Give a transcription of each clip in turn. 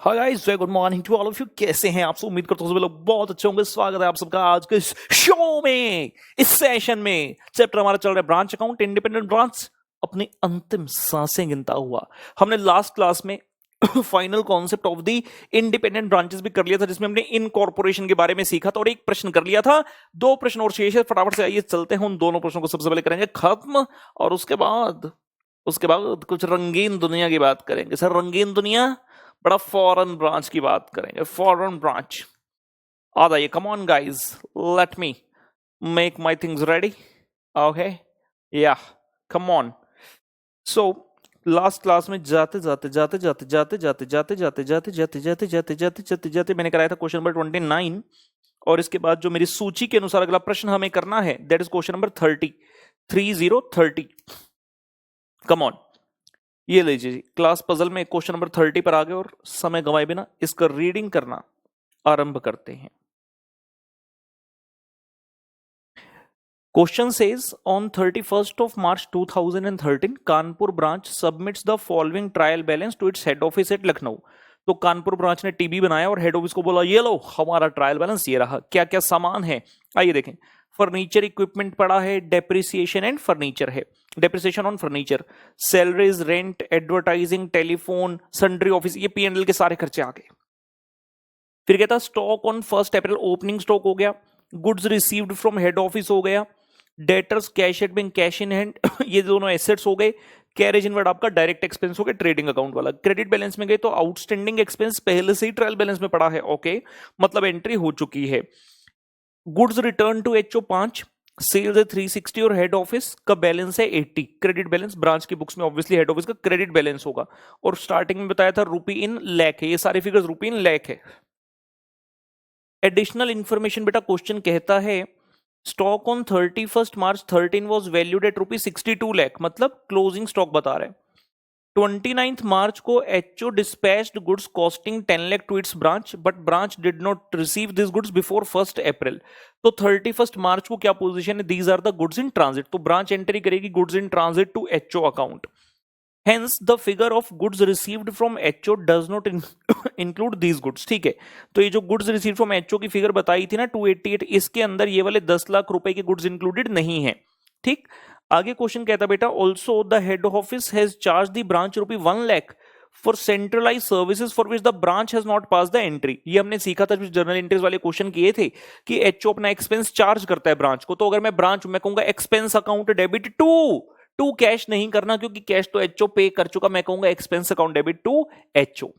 Hi guys, very good morning to all of you. कैसे हैं आप सब? उम्मीद करता हूँ सभी लोग बहुत अच्छे होंगे। स्वागत है आप सबका आज के इस शो में, इस सेशन में। चैप्टर हमारा चल रहा है ब्रांच अकाउंट, इंडिपेंडेंट ब्रांच। अपनी अंतिम सांसें गिनता हुआ हमने लास्ट क्लास में final concept of the independent branches भी कर लिया था, जिसमें हमने इनकॉर्पोरेशन के बारे में सीखा था और एक प्रश्न कर लिया था। दो प्रश्न और शेष है, फटाफट से आइए चलते हैं, उन दोनों प्रश्नों को सबसे पहले करेंगे खत्म और उसके बाद कुछ रंगीन दुनिया की बात करेंगे। सर रंगीन दुनिया, बड़ा फॉरेन ब्रांच की बात करेंगे। फॉरेन ब्रांच आ जाइए, come on guys, let me make my things ready. Okay, yeah come on. So last class में जाते जाते मैंने कराया था क्वेश्चन नंबर 29, और इसके बाद जो मेरी सूची के अनुसार अगला प्रश्न हमें करना है that is question number 30 come on. ये लीजिए जी, क्लास पजल में क्वेश्चन नंबर 30 पर आ गए और समय गंवाए बिना इसका रीडिंग करना आरंभ करते हैं। Question says on 31st of March 2013 Kanpur branch submits the following trial balance to its head office at Lucknow. तो कानपुर ब्रांच ने टीबी बनाया और हेड ऑफिस को बोला ये लो हमारा ट्रायल बैलेंस ये रहा। क्या क्या सामान है आइए देखें। फर्नीचर इक्विपमेंट पड़ा है, डेप्रिसिएशन एंड फर्नीचर है, depreciation on furniture, salaries, rent, advertising, telephone, sundry office, ये पीएनएल के सारे खर्चे आ गए। फिर कहता stock on 1 April, opening stock हो गया, goods received from head office हो गया, debtors cash at bank, cash in hand ये दोनों एसेट्स हो गए, कैरेज इनवर्ड आपका डायरेक्ट एक्सपेंस हो गया ट्रेडिंग अकाउंट वाला। क्रेडिट बैलेंस में गए तो आउटस्टैंडिंग एक्सपेंस पहले से ही ट्रायल बैलेंस में पड़ा है, ओके, मतलब एंट्री हो चुकी है। Goods return to HO 5, sales है 360 और हेड ऑफिस का बैलेंस है 80। क्रेडिट बैलेंस ब्रांच की बुक्स में ऑब्वियसली हेड ऑफिस का क्रेडिट बैलेंस होगा, और स्टार्टिंग में बताया था रुपी इन लैख है, ये सारे फिगर्स रुपी इन लैख है। एडिशनल इंफॉर्मेशन बेटा क्वेश्चन कहता है stock on 31st March 13 was valued at rupee 62 lakh, मतलब क्लोजिंग स्टॉक बता रहे हैं। 29th March को HO dispatched goods costing 10 lakh to its branch, but branch did not receive this goods before 1 April. तो 31st March को क्या पोजीशन है, these are the goods in transit, तो ब्रांच एंट्री करेगी goods in transit to HO account. Hence the figure of goods received from HO does not include these goods। ठीक है, तो ये जो गुड्स रिसीव फ्रॉम HO की figure बताई थी ना 288, इसके अंदर ये वाले 10 लाख रुपए के गुड्स इंक्लूडेड नहीं है। ठीक, आगे क्वेश्चन कहता बेटा also the head office has charge the branch rupee 1 lakh for centralise services for which the branch has not pass the entry. ये हमने सीखा था, जो जनरल एंट्रीज वाले क्वेश्चन किए थे कि एचओ अपना एक्सपेंस चार्ज करता है ब्रांच को, तो अगर मैं ब्रांच मैं कहूंगा expense account debit to cash नहीं करना, क्योंकि कैश तो एचओ पे कर चुका, मैं कहूंगा expense account debit to HO.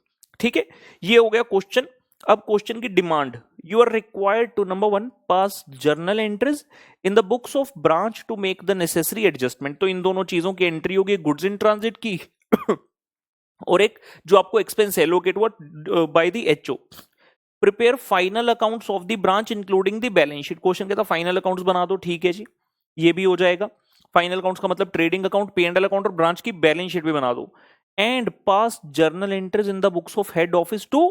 ठीक है, ये हो गया क्वेश्चन। अब क्वेश्चन की demand, you are required to number 1 pass journal entries in the books of branch to make the necessary adjustment. तो इन दोनों चीजों की एंट्री होगी, गुड्स इन ट्रांजिट की और एक जो आपको एक्सपेंस एलोकेट हुआ by the HO. Prepare final accounts of the branch including the balance sheet. Question कहता फाइनल अकाउंट्स बना दो, ठीक है जी, ये भी हो जाएगा। फाइनल अकाउंट्स का मतलब ट्रेडिंग अकाउंट, P&L अकाउंट और ब्रांच की बैलेंस शीट भी बना दो। And pass journal entries in the books of head office to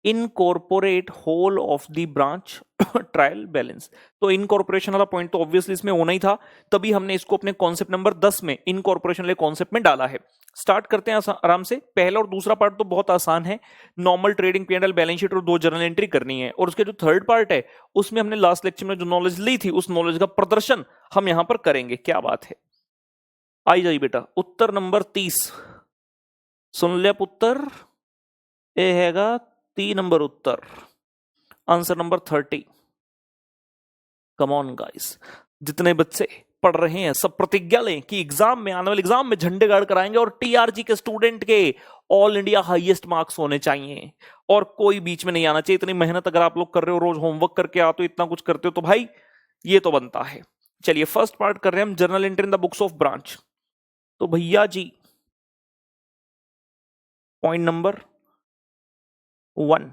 incorporate whole of the branch trial balance. तो इनकॉर्पोरेशन वाला पॉइंट तो ऑब्वियसली इसमें होना ही था, तभी हमने इसको अपने कॉन्सेप्ट नंबर 10 में इनकॉर्पोरेशन वाले कॉन्सेप्ट में डाला है। स्टार्ट करते हैं आराम से। पहला और दूसरा पार्ट तो बहुत आसान है, normal trading, P&L, balance sheet और 2 जर्नल एंट्री करनी है। और उसके जो थर्ड पार्ट है उसमें हमने लास्ट लेक्चर में जो नॉलेज ली थी उस नॉलेज का प्रदर्शन हम यहां पर करेंगे। क्या बात है, आई जाइए बेटा। उत्तर नंबर 30 सुन ले पुत्र, ये हैगा 3 number Uttar, answer number 30। Come on guys, जितने बच्चे पढ़ रहे हैं सब प्रतिज्ञा लें कि एग्जाम में, आने वाले एग्जाम में झंडे गाड़ कराएंगे और टीआरजी के स्टूडेंट के ऑल इंडिया हाईएस्ट मार्क्स होने चाहिए और कोई बीच में नहीं आना चाहिए। इतनी मेहनत अगर आप लोग कर रहे हो, रोज होमवर्क करके आते हो, इतना कुछ करते हो, तो भाई ये तो बनता है। चलिए फर्स्ट पार्ट कर रहे हैं हम, journal entry in the books of branch. तो भैया जी point number 1,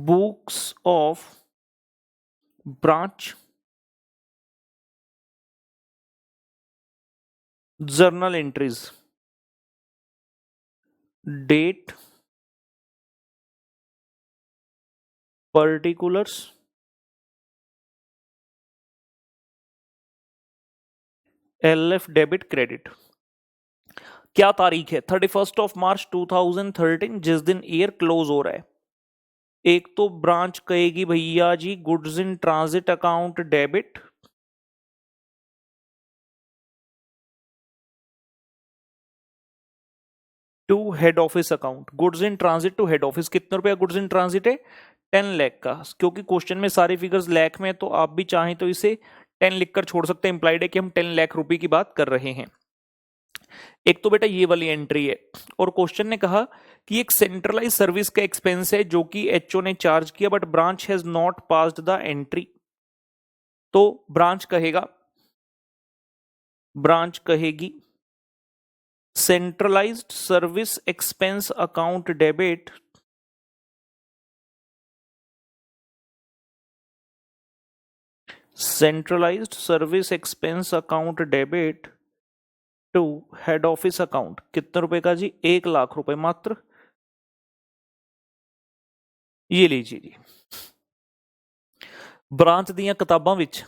books of branch journal entries, date, particulars, LF debit credit. क्या तारीख है? 31 मार्च 2013, जिस दिन ईयर क्लोज हो रहा है। एक तो ब्रांच कहेगी भैया जी goods in transit account debit, to head office account. Goods in transit to head office, कितने रुपए गुड्स इन ट्रांजिट है? 10 लाख का। क्योंकि क्वेश्चन में सारे फिगर्स लाख में है, तो आप भी चाहें तो इसे 10 लिखकर छोड़ सकते हैं। इंप्लाइड है कि हम 10 लाख रुपए की बात कर रहे हैं। एक तो बेटा ये वाली एंट्री है। और क्वेश्चन ने कहा कि एक सेंट्रलाइज सर्विस का एक्सपेंस है जो कि एचओ ने चार्ज किया, but branch has not passed the entry. तो ब्रांच कहेगी centralised service expense account debit centralised service expense account debit to head office account. कितने रुपए का जी? 1 लाख रुपए मात्र। ये लीजिए जी, ब्रांच दियां किताबां विच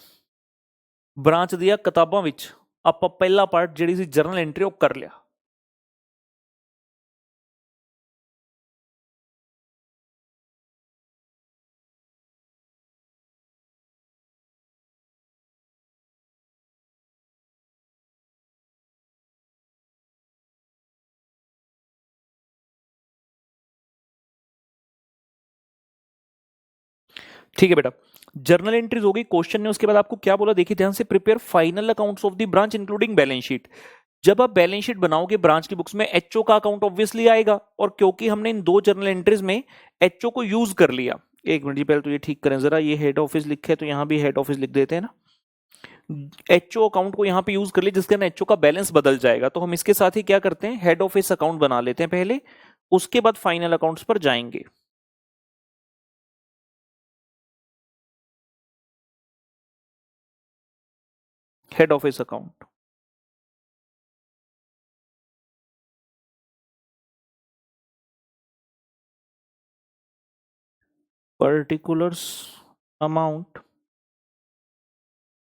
ਆਪਾਂ ਪਹਿਲਾ ਪਾर्ट ਜਿਹੜੀ ਸੀ ਜਰਨਲ ਐਂਟਰੀ ਉਹ ਕਰ ਲਿਆ। ठीक है बेटा, जर्नल एंट्रीज हो गई। क्वेश्चन ने उसके बाद आपको क्या बोला, देखिए ध्यान से, prepare final accounts of the branch including balance sheet. जब आप बैलेंस शीट बनाओगे ब्रांच की बुक्स में, एचओ का अकाउंट ऑब्वियसली आएगा। और क्योंकि हमने इन दो जर्नल एंट्रीज में एचओ को यूज कर लिया, एक मिनट जी पहले तो ये ठीक करें जरा, ये हेड ऑफिस लिखे तो यहां भी हेड ऑफिस लिख देते हैं ना। एचओ अकाउंट को यहां पे यूज कर लिया, जिसके कारण एचओ का बैलेंस बदल जाएगा। तो हम इसके साथ ही क्या करते हैं, हेड ऑफिस अकाउंट बना लेते हैं पहले, उसके बाद फाइनल अकाउंट्स पर जाएंगे। Head office account, particulars amount,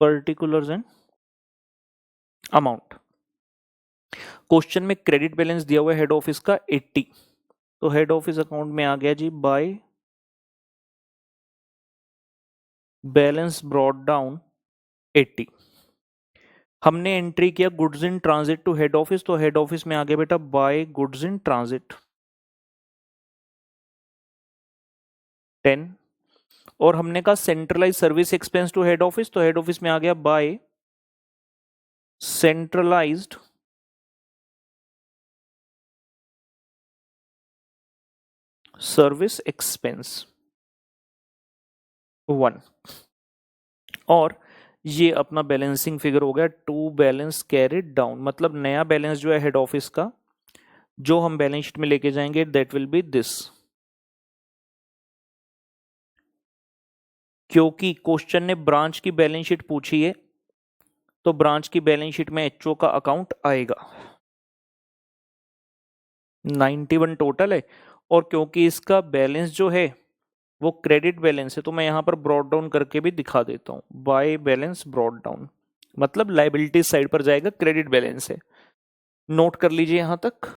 particulars and amount. Question में क्रेडिट बैलेंस दिया हुआ है हेड ऑफिस का 80, तो हेड ऑफिस अकाउंट में आ गया जी बाय बैलेंस ब्रॉट डाउन 80। हमने एंट्री किया goods in transit to head office, तो हेड ऑफिस में आ गया बेटा बाय गुड्स इन ट्रांजिट 10। और हमने कहा centralise service expense to head office, तो हेड ऑफिस में आ गया बाय सेंट्रलाइज्ड सर्विस एक्सपेंस 1। और ये अपना बैलेंसिंग फिगर हो गया टू बैलेंस कैरिड डाउन, मतलब नया बैलेंस जो है हेड ऑफिस का जो हम बैलेंस शीट में लेके जाएंगे दैट विल बी दिस। क्योंकि क्वेश्चन ने ब्रांच की बैलेंस शीट पूछी है, तो ब्रांच की बैलेंस शीट में एचओ का अकाउंट आएगा। 91 टोटल है। और क्योंकि इसका बैलेंस जो है वो क्रेडिट बैलेंस है, तो मैं यहां पर ब्रॉड डाउन करके भी दिखा देता हूं, बाय बैलेंस ब्रॉड डाउन, मतलब लाइबिलिटी साइड पर जाएगा, क्रेडिट बैलेंस है। नोट कर लीजिए यहां तक।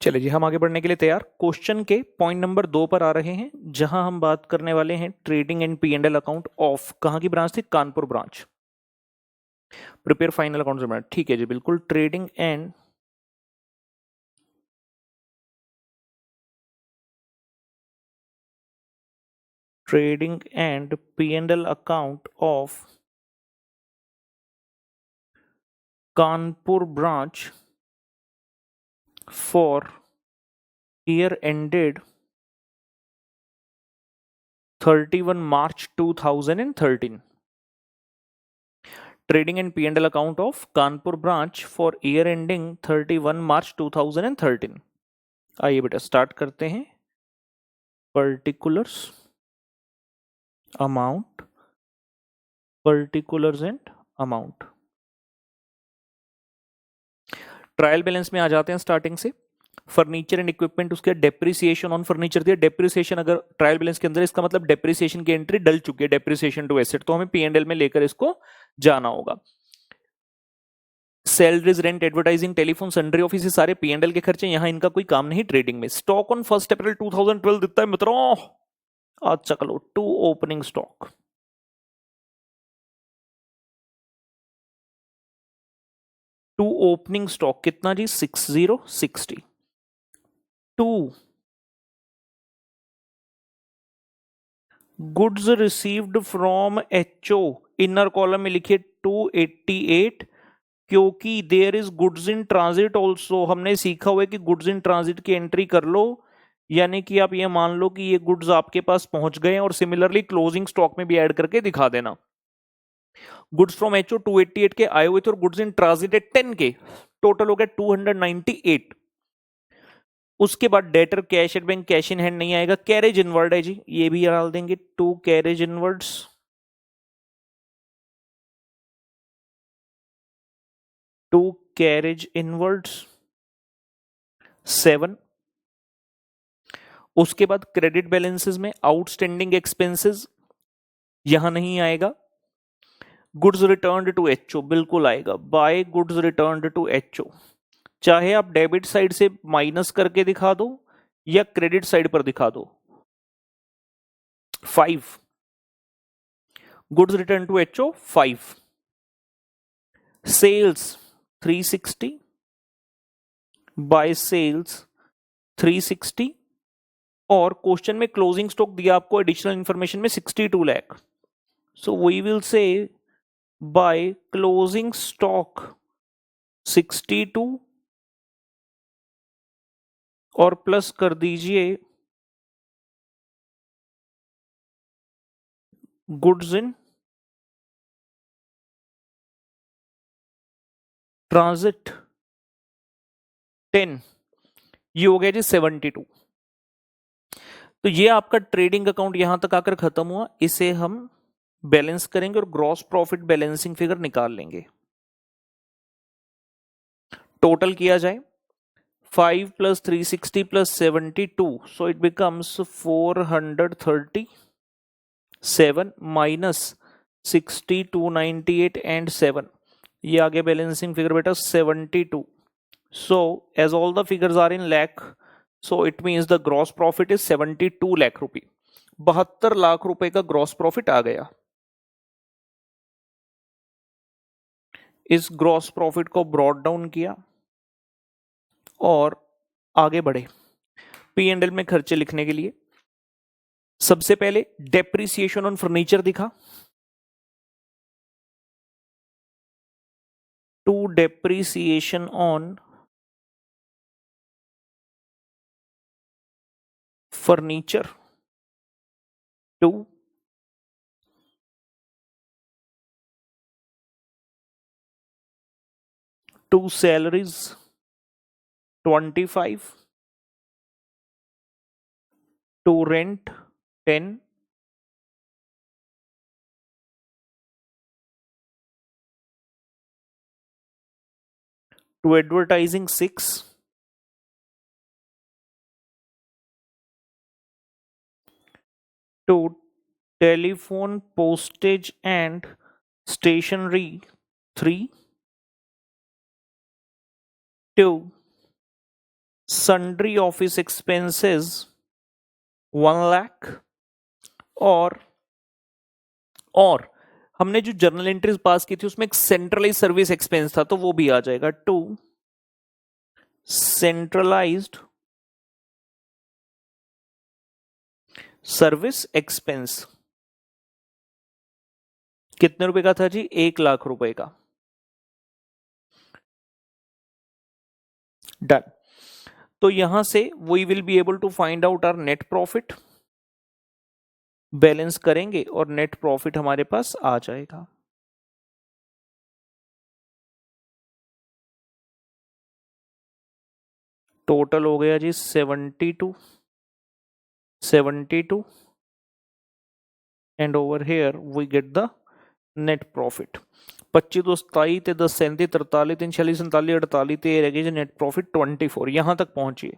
चलिए जी, हम आगे बढ़ने के लिए तैयार। क्वेश्चन के पॉइंट नंबर 2 पर आ रहे हैं, जहां हम बात करने वाले हैं trading and P and L account of, कहां की ब्रांच थी? Kanpur branch. Prepare final account, ठीक है जी, बिल्कुल। Trading and P&L account of Kanpur branch for year ended 31 March 2013. Trading and P&L account of Kanpur branch for year ending 31 March 2013. आइए बेटा start करते हैं। Particulars, amount, particulars and amount. Trial balance में आ जाते हैं स्टार्टिंग से। Furniture and equipment, उसके depreciation on furniture दिया। डेप्रिसिएशन अगर ट्रायल बैलेंस के अंदर, इसका मतलब डेप्रिसिएशन की एंट्री डल चुकी है, डेप्रिसिएशन टू एसेट, तो हमें P&L में लेकर इसको जाना होगा। Salaries, rent, advertising, telephone, sundry office, ये सारे P&L के खर्चे, यहां इनका कोई काम नहीं ट्रेडिंग में। स्टॉक ऑन 1 अप्रैल 2012 दिखता है मित्रों। अच्छा चलो, to opening stock, to opening stock कितना जी? 6060। To goods received from HO, inner column में लिखिए 288, क्योंकि there is goods in transit also. हमने सीखा हुआ है कि गुड्स इन ट्रांजिट की एंट्री कर लो, यानी कि आप ये मान लो कि ये गुड्स आपके पास पहुंच गए, और सिमिलरली क्लोजिंग स्टॉक में भी ऐड करके दिखा देना। गुड्स फ्रॉम HO 288 के आए हुए थे, और गुड्स इन ट्रांजिट 10 के, टोटल हो गया 298। उसके बाद debtor cash at bank, cash in hand नहीं आएगा। कैरेज इनवर्ड है जी, ये भी डाल देंगे, 2 कैरेज इनवर्ड्स, 2 कैरेज इनवर्ड्स 7। उसके बाद क्रेडिट बैलेंसेस में आउटस्टैंडिंग एक्सपेंसेस यहां नहीं आएगा। गुड्स रिटर्न्ड टू HO बिल्कुल आएगा, by goods returned to HO, चाहे आप डेबिट साइड से माइनस करके दिखा दो या क्रेडिट साइड पर दिखा दो। 5 goods return to HO 5। Sales 360 by sales 360, और क्वेश्चन में क्लोजिंग स्टॉक दिया आपको एडिशनल इंफॉर्मेशन में 62 lakh. So we will say by closing stock 62, और प्लस कर दीजिए गुड्स इन ट्रांजिट 10, ये हो गया जी 72। तो ये आपका ट्रेडिंग अकाउंट यहां तक आकर खत्म हुआ। इसे हम बैलेंस करेंगे और ग्रॉस प्रॉफिट बैलेंसिंग फिगर निकाल लेंगे। टोटल किया जाए 5 plus 360 plus 72, so it becomes 437 minus 60, 298 and 7, ये आगे बैलेंसिंग फिगर बेटा 72। so as all the figures are in lakh, so it means the gross profit is 72 lakh रुपए, 72 लाख रुपए का ग्रॉस प्रॉफिट आ गया। इस ग्रॉस प्रॉफिट को ब्रॉड डाउन किया और आगे बढ़े P&L में खर्चे लिखने के लिए। सबसे पहले डेप्रिसिएशन ऑन फर्नीचर दिखा, to depreciation on furniture 2, to salaries 25, to rent 10, to advertising 6, to telephone postage and stationery 3, to sundry office expenses 1 lakh, और हमने जो जर्नल एंट्रीज पास की थी उसमें एक सेंट्रलाइज सर्विस एक्सपेंस था, तो वो भी आ जाएगा टू सेंट्रलाइज्ड सर्विस एक्सपेंस। कितने रुपए का था जी? 1,00,000 रुपए का। डन। तो यहां से we will be able to find out our net profit, balance करेंगे और नेट प्रॉफिट हमारे पास आ जाएगा। टोटल हो गया जी 72 and over here we get the net profit. 25 तो 27 ते 10 37 43 3 46 47 48 ते रह गई नेट प्रॉफिट 24। यहां तक पहुंचिए।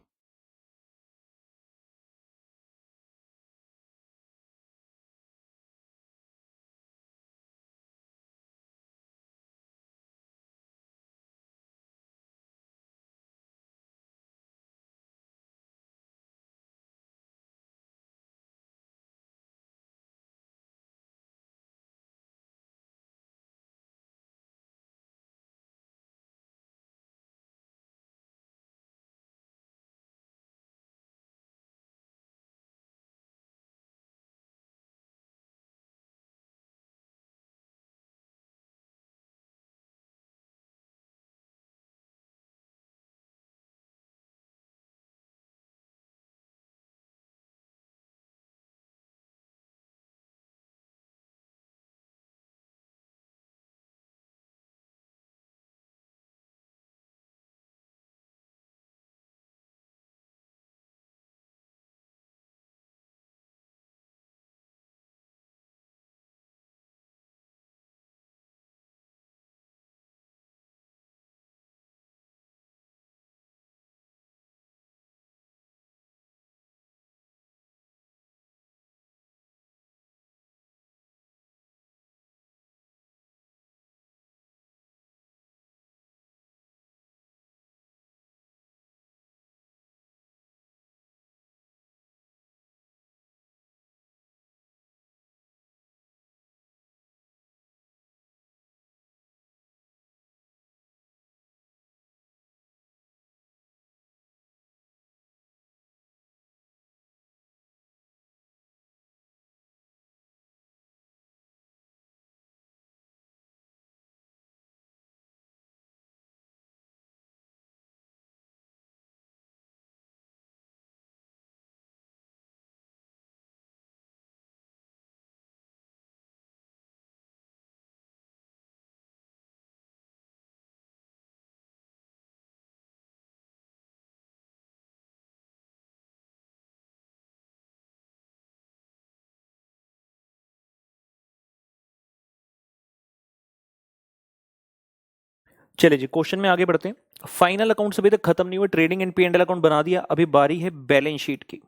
चलिए जी क्वेश्चन में आगे बढ़ते हैं। फाइनल अकाउंट्स अभी तक खत्म नहीं हुए, trading and P and L account बना दिया, अभी बारी है बैलेंस शीट की।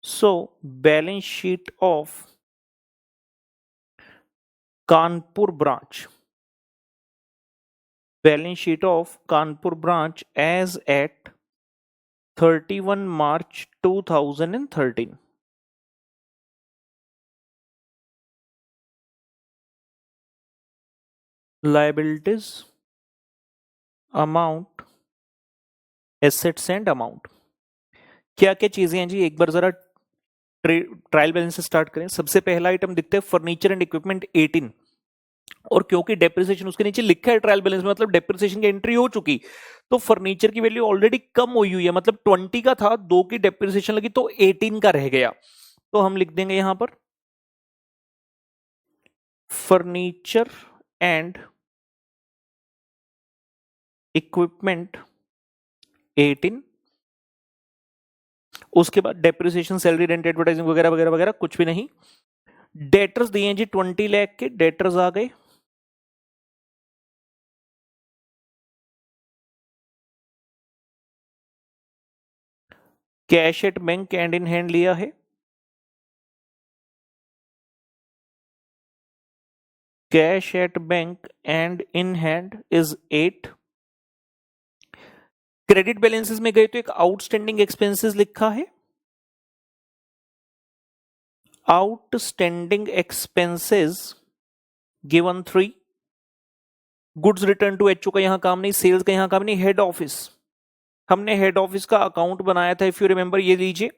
So balance sheet of Kanpur branch, balance sheet of Kanpur branch as at 31 March 2013। Liabilities, amount, assets and amount. क्या क्या चीजें हैं जी, एक बार जरा ट्रायल बैलेंस से स्टार्ट करें। सबसे पहला आइटम दिखता है फर्नीचर एंड इक्विपमेंट 18, और क्योंकि डेप्रिसिएशन उसके नीचे लिखा है ट्रायल बैलेंस में, मतलब डेप्रिसिएशन की एंट्री हो चुकी, तो फर्नीचर की वैल्यू ऑलरेडी कम हुई है, मतलब 20 का था, 2 की डेप्रिसिएशन लगी तो 18 का रह गया। तो हम लिख देंगे यहां पर फर्नीचर एंड इक्विपमेंट 18। उसके बाद डेप्रिसिएशन, सैलरी, रेंट, एडवर्टाइजिंग वगैरह वगैरह वगैरह कुछ भी नहीं। डेटर्स दिए जी 20 लाख के, डेटर्स आ गए। Cash at bank hand in hand लिया है। Cash at bank and in hand is 8। Credit balances में गए तो एक आउटस्टैंडिंग एक्सपेंसेस लिखा है। Outstanding expenses given 3। Goods return to HO का यहां काम नहीं, सेल्स का यहां काम नहीं, हेड ऑफिस। हमने हेड ऑफिस का अकाउंट बनाया था, इफ यू रिमेंबर, ये लीजिए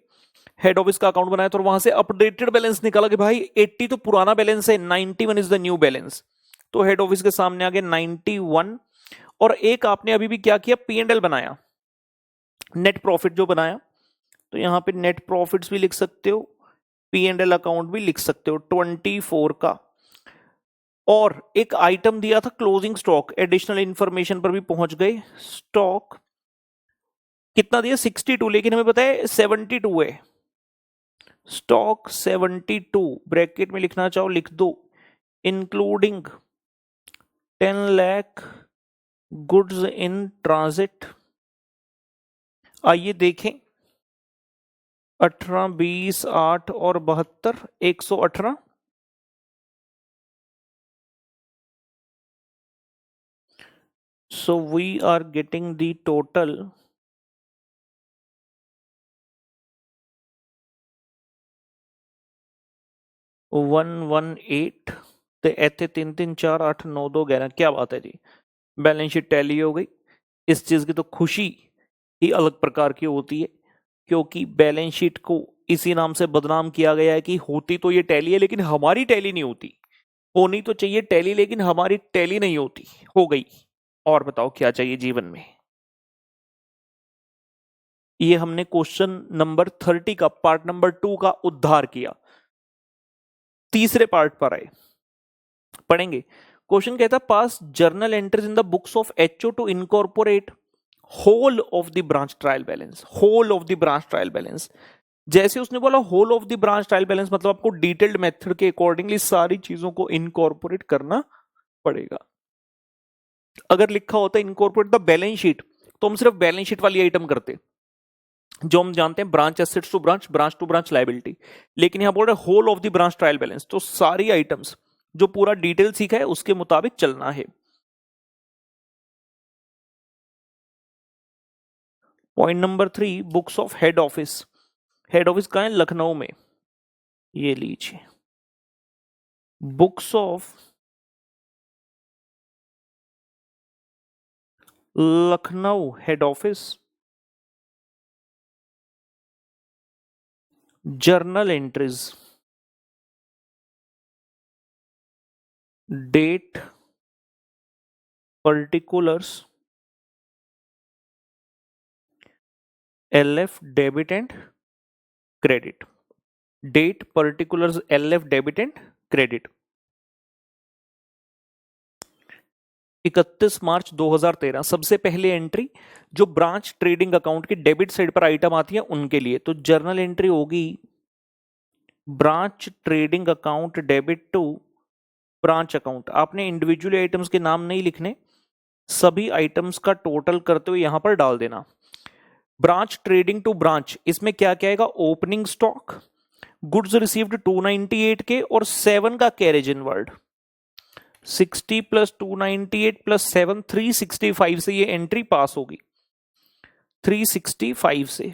हेड ऑफिस का अकाउंट बनाया था और वहां से अपडेटेड बैलेंस निकाला कि भाई 80 तो पुराना बैलेंस है, 91 इज द न्यू बैलेंस। तो हेड ऑफिस के सामने आ गया 91। और एक आपने अभी भी क्या किया, P&L बनाया, नेट प्रॉफिट जो बनाया, तो यहां पे नेट प्रॉफिट्स भी लिख सकते हो, P&L अकाउंट भी लिख सकते हो 24 का। और एक आइटम दिया था क्लोजिंग स्टॉक, एडिशनल इंफॉर्मेशन पर भी पहुंच गए। स्टॉक कितना दिया 62, लेकिन हमें पता है 72 है। स्टॉक 72 ब्रैकेट में लिखना चाहो लिख दो, including 10 lakh goods in transit. आइए देखें, 18, 20, 8 और 72, 118। So we are getting the total 118। ਤੇ ਇੱਥੇ 3 3 4 8 9 2 11। क्या बात है जी, बैलेंस शीट टैली हो गई। इस चीज की तो खुशी ही अलग प्रकार की होती है, क्योंकि बैलेंस शीट को इसी नाम से बदनाम किया गया है कि होती तो ये टैली है लेकिन हमारी टैली नहीं होती। होनी तो चाहिए टैली लेकिन हमारी टैली नहीं होती। हो गई। और बताओ क्या चाहिए जीवन में। ये हमने क्वेश्चन नंबर 30 का पार्ट नंबर 2 का उद्धार किया। तीसरे पार्ट पर आए, पढ़ेंगे। क्वेश्चन कहता pass journal entries in the books of HO to incorporate whole of the branch trial balance. Whole of the branch trial balance, जैसे उसने बोला whole of the branch trial balance, मतलब आपको डिटेल्ड मेथड के accordingly सारी चीजों को incorporate करना पड़ेगा। अगर लिखा होता इनकॉर्पोरेट द बैलेंस शीट, तो हम सिर्फ बैलेंस शीट वाली आइटम करते, जो हम जानते हैं branch assets to branch, branch to branch liability. लेकिन यहां बोल रहे whole of the branch trial balance, तो सारी आइटम्स जो पूरा डिटेल सीखा है उसके मुताबिक चलना है। Point number 3, books of head office. Head office कहां है, लखनऊ में। ये लीजिए books of Lucknow head office, journal entries, date, particulars, LF debit and credit. Date, particulars, LF debit and credit. 31 मार्च 2013 सबसे पहले एंट्री जो ब्रांच ट्रेडिंग अकाउंट के डेबिट साइड पर आइटम आती है उनके लिए, तो जर्नल एंट्री होगी branch trading account debit to branch account. आपने इंडिविजुअली आइटम्स के नाम नहीं लिखने, सभी आइटम्स का टोटल करते हुए यहां पर डाल देना। ब्रांच ट्रेडिंग टू ब्रांच, इसमें क्या क्या आएगा, ओपनिंग स्टॉक, गुड्स रिसीव्ड 298 के और 7 का कैरेज इनवर्ड। 60 प्लस 298 प्लस 7 365 से ये एंट्री पास होगी, 365 से।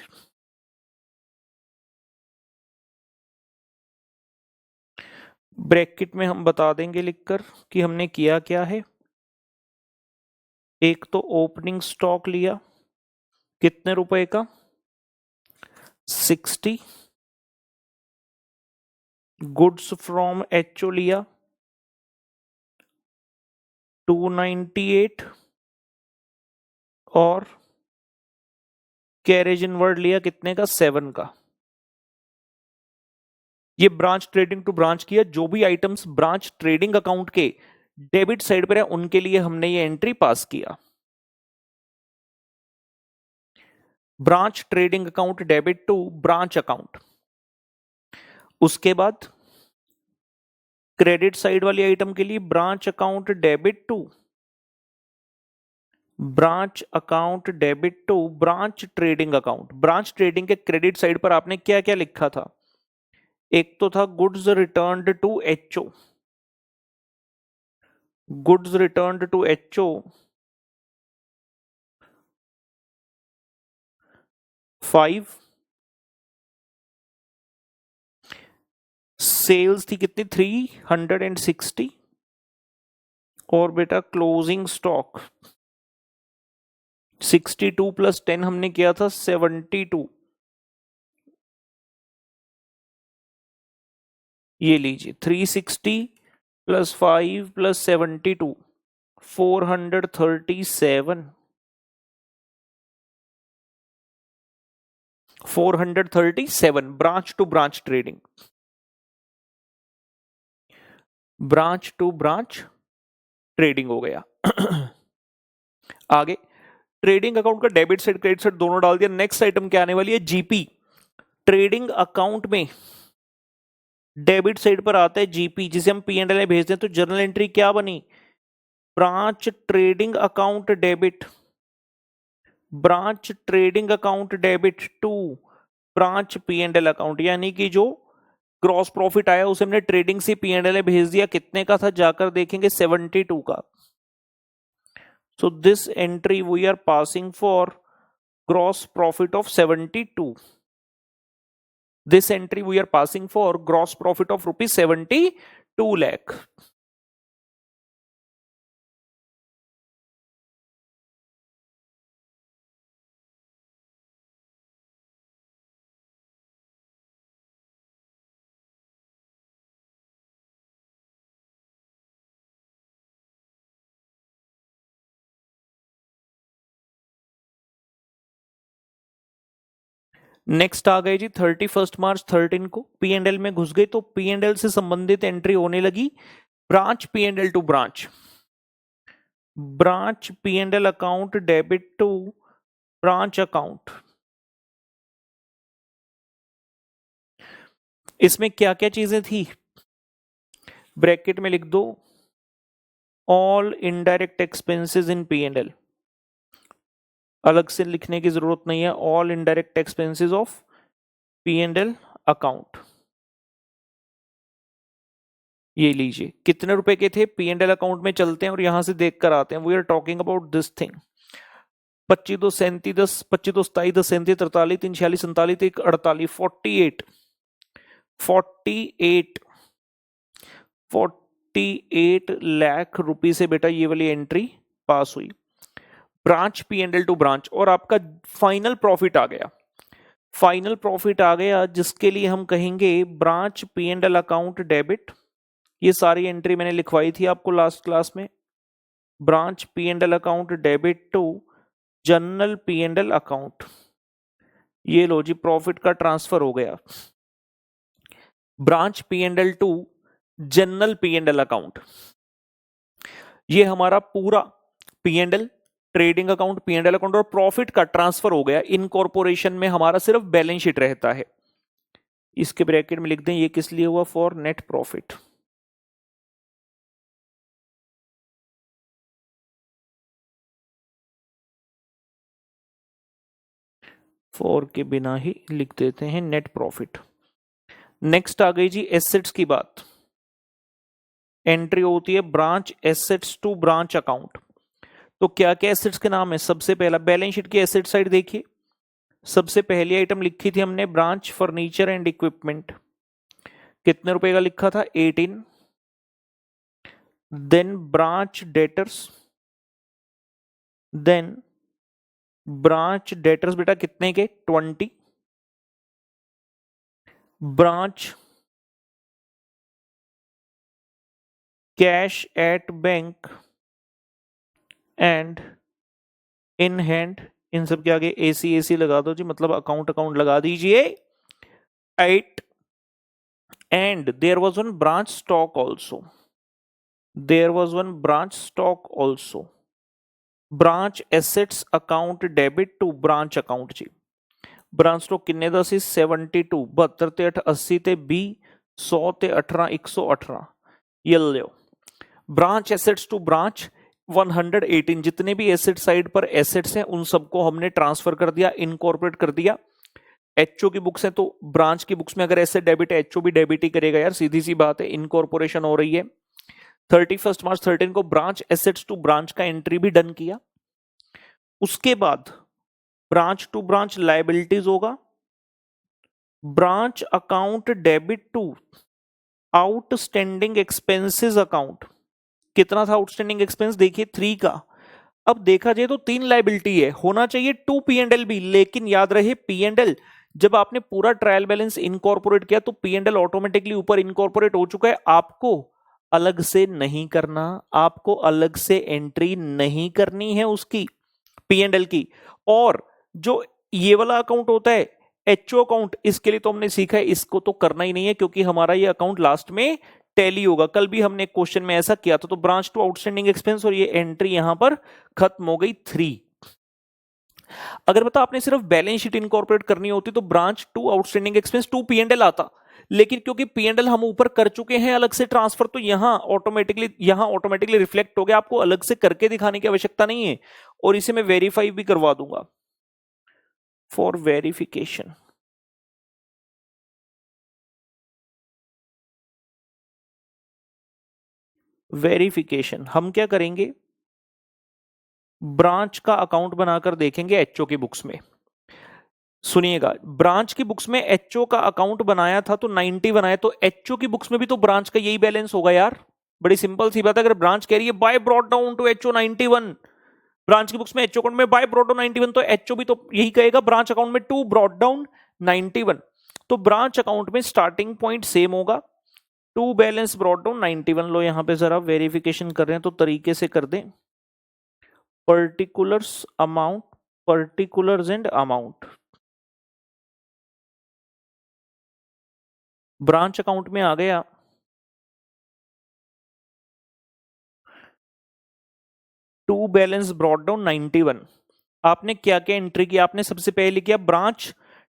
ब्रैकेट में हम बता देंगे लिखकर कि हमने किया क्या है। एक तो ओपनिंग स्टॉक लिया कितने रुपए का, 60। गुड्स फ्रॉम एचओ लिया 298 और कैरेज इनवर्ड लिया कितने का, 7 का। ये ब्रांच ट्रेडिंग टू ब्रांच किया, जो भी आइटम्स ब्रांच ट्रेडिंग अकाउंट के डेबिट साइड पर है उनके लिए हमने ये एंट्री पास किया। Branch trading account debit to branch account. उसके बाद क्रेडिट साइड वाली आइटम के लिए branch account debit to branch account debit to branch trading account. Branch trading के क्रेडिट साइड पर आपने क्या क्या लिखा था, एक तो था goods returned to HO, goods returned to HO 5, sales थी कितनी 360, और बेटा क्लोजिंग स्टॉक 62 प्लस 10 हमने किया था 72। ये लीजिए 360 plus 5 plus 72 437 437 branch to branch trading, branch to branch trading हो गया। आगे ट्रेडिंग अकाउंट का डेबिट साइड क्रेडिट साइड दोनों डाल दिया। नेक्स्ट आइटम क्या आने वाली है, जीपी। ट्रेडिंग अकाउंट में डेबिट साइड पर आता है जीपी, जिसे हम पी एंड एल में भेजते हैं। तो जर्नल एंट्री क्या बनी, branch trading account debit, branch trading account debit to branch P and L account. यानी कि जो ग्रॉस प्रॉफिट आया उसे हमने ट्रेडिंग से पी एंड एल में भेज दिया। कितने का था जाकर देखेंगे, 72 का। So this entry we are passing for gross profit of 72. This entry we are passing for gross profit of rupees 72 lakh. Next आ गए जी 31 मार्च 13 को पी एंड एल में घुस गए। तो पी एंड एल से संबंधित एंट्री होने लगी, branch P and L to branch, branch P and L account debit to branch account. इसमें क्या क्या चीजें थी, ब्रैकेट में लिख दो, all indirect expenses in P and L, अलग से लिखने की जरूरत नहीं है, all indirect expenses of P and L account. ये लीजिए कितने रुपए के थे, पी एंड एल अकाउंट में चलते हैं और यहां से देख कर आते हैं। We are talking about this thing. 25 2 37 10, 25 2 27 10 37 43 3 46 47 1 48 48 48 48 lakh रुपए से बेटा ये वाली एंट्री पास हुई, branch P and L to branch. और आपका फाइनल प्रॉफिट आ गया, फाइनल प्रॉफिट आ गया जिसके लिए हम कहेंगे branch P and L account debit. ये सारी एंट्री मैंने लिखवाई थी आपको लास्ट क्लास में, branch P and L account debit to general P and L account. ये लो जी प्रॉफिट का ट्रांसफर हो गया, branch P and L to general P and L account. ये हमारा पूरा P and L, trading account, P and L account और प्रॉफिट का ट्रांसफर हो गया। इनकॉर्पोरेशन में हमारा सिर्फ बैलेंस शीट रहता है। इसके ब्रैकेट में लिख दें ये किस लिए हुआ, फॉर नेट प्रॉफिट। फॉर के बिना ही लिख देते हैं नेट प्रॉफिट। नेक्स्ट आ गई जी एसेट्स की बात। एंट्री होती है branch assets to branch account. तो क्या क्या एसेट्स के नाम है, सबसे पहला बैलेंस शीट की एसेट साइड देखिए, सबसे पहली आइटम लिखी थी हमने ब्रांच फर्नीचर एंड इक्विपमेंट, कितने रुपए का लिखा था 18। Then branch debtors, then branch debtors बेटा कितने के 20। Branch cash at bank and in hand, इन सब के आगे एसी एसी लगा दो जी, मतलब अकाउंट अकाउंट लगा दीजिए 8। And there was one branch stock also, there was one branch stock also. Branch assets account debit to branch account जी। ब्रांच स्टॉक किन्ने दा सी 72, 72 ते 8 80 ते 20 100 ते 18 118। ये लो ब्रांच एसेट्स टू ब्रांच 118, जितने भी एसेट साइड पर एसेट्स हैं उन सबको हमने ट्रांसफर कर दिया, इनकॉर्पोरेट कर दिया। एचओ की बुक्स हैं तो ब्रांच की बुक्स में अगर एसेट डेबिट है एचओ भी डेबिट ही करेगा यार, सीधी सी बात है, इनकॉर्पोरेशन हो रही है। 31 मार्च 13 को ब्रांच एसेट्स टू ब्रांच का एंट्री भी डन किया। उसके बाद ब्रांच टू ब्रांच लायबिलिटीज होगा, branch account debit to outstanding expenses account. कितना था आउटस्टैंडिंग एक्सपेंस, देखिए 3 का। अब देखा जाए तो 3 लायबिलिटी है, होना चाहिए 2 पी एंड एल भी, लेकिन याद रहे पी एंड एल जब आपने पूरा ट्रायल बैलेंस इनकॉर्पोरेट किया तो पी एंड एल ऑटोमेटिकली ऊपर इनकॉर्पोरेट हो चुका है, आपको अलग से नहीं करना, आपको अलग से एंट्री नहीं करनी है उसकी, पी एंड एल की। और जो ये वाला अकाउंट होता है एचओ अकाउंट, इसके लिए तो हमने सीखा है, इसको तो करना ही नहीं है क्योंकि हमारा ये अकाउंट लास्ट में टैली होगा। कल भी हमने क्वेश्चन में ऐसा किया था। तो ब्रांच टू आउटस्टैंडिंग एक्सपेंस और ये एंट्री यहां पर खत्म हो गई 3। अगर बता आपने सिर्फ बैलेंस शीट इनकॉर्पोरेट करनी होती तो branch to outstanding expense 2 P and L आता, लेकिन क्योंकि पी एंड एल हम ऊपर कर चुके हैं अलग से ट्रांसफर, तो यहां ऑटोमेटिकली रिफ्लेक्ट हो गया, आपको अलग से करके दिखाने की आवश्यकता नहीं है। और इसे मैं वेरीफाई भी करवा दूंगा फॉर वेरिफिकेशन। वेरिफिकेशन हम क्या करेंगे, ब्रांच का अकाउंट बनाकर देखेंगे एचओ की बुक्स में। सुनिएगा, ब्रांच की बुक्स में एचओ का अकाउंट बनाया था तो 90 बनाया, तो एचओ की बुक्स में भी तो ब्रांच का यही बैलेंस होगा यार। बड़ी सिंपल सी बात है, अगर ब्रांच कह रही है by brought down to HO 91, branch की बुक्स में एचओ अकाउंट में बाय ब्रॉट डाउन 91, तो एचओ भी तो यही कहेगा ब्रांच अकाउंट में टू ब्रॉट डाउन 91। तो ब्रांच अकाउंट में स्टार्टिंग पॉइंट सेम होगा, टू बैलेंस ब्रॉट डाउन 91। लो यहां पे जरा वेरिफिकेशन कर रहे हैं तो तरीके से कर दें, particulars amount, particulars and amount, branch account में आ गया। To balance brought down 91। आपने क्या क्या एंट्री किया, आपने सबसे पहले किया ब्रांच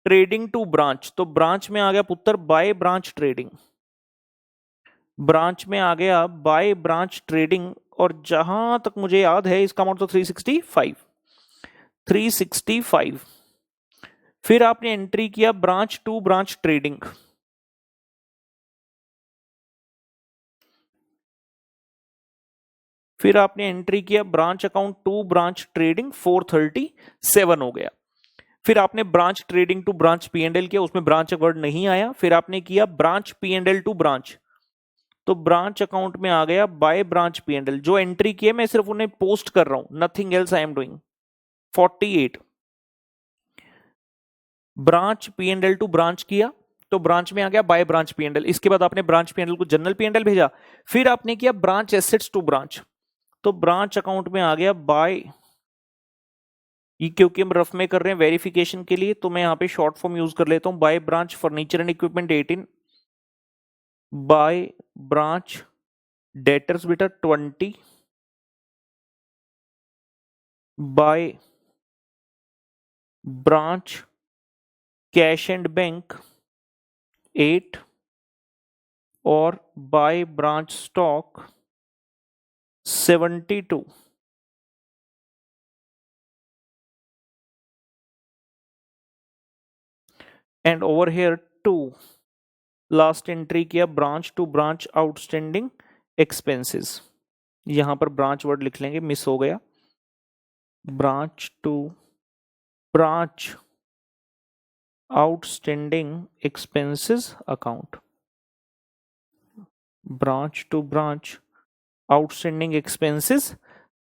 ट्रेडिंग टू ब्रांच, तो ब्रांच में आ गया पुत्र बाय ब्रांच ट्रेडिंग, ब्रांच में आ गया बाय ब्रांच ट्रेडिंग, और जहां तक मुझे याद है इसका अमाउंट तो 365, 365। फिर आपने एंट्री किया ब्रांच टू ब्रांच ट्रेडिंग, फिर आपने एंट्री किया branch account to branch trading, 437 हो गया। फिर आपने branch trading to branch P and L किया, उसमें ब्रांच वर्ड नहीं आया। फिर आपने किया branch P and L to branch, तो ब्रांच अकाउंट में आ गया by branch P and L. जो एंट्री की है मैं सिर्फ उन्हें पोस्ट कर रहा हूं, nothing else I am doing. 48 branch P and L to branch किया, तो ब्रांच में आ गया by branch P and L. इसके बाद आपने ब्रांच पी एंड एल को जनरल पी एंड एल भेजा। फिर आपने किया ब्रांच एसेट्स टू ब्रांच, तो ब्रांच अकाउंट में आ गया बाय, ये क्योंकि हम रफ में कर रहे हैं वेरिफिकेशन के लिए तो मैं यहां पे शॉर्ट फॉर्म यूज कर लेता हूं, by branch furniture and equipment 18, by branch debtors बेटा 20, by branch cash and bank 8, और by branch stock 72। And over here 2 last entry किया branch to branch outstanding expenses, यहां पर ब्रांच वर्ड लिख लेंगे, मिस हो गया, branch to branch outstanding expenses account, branch to branch outstanding expenses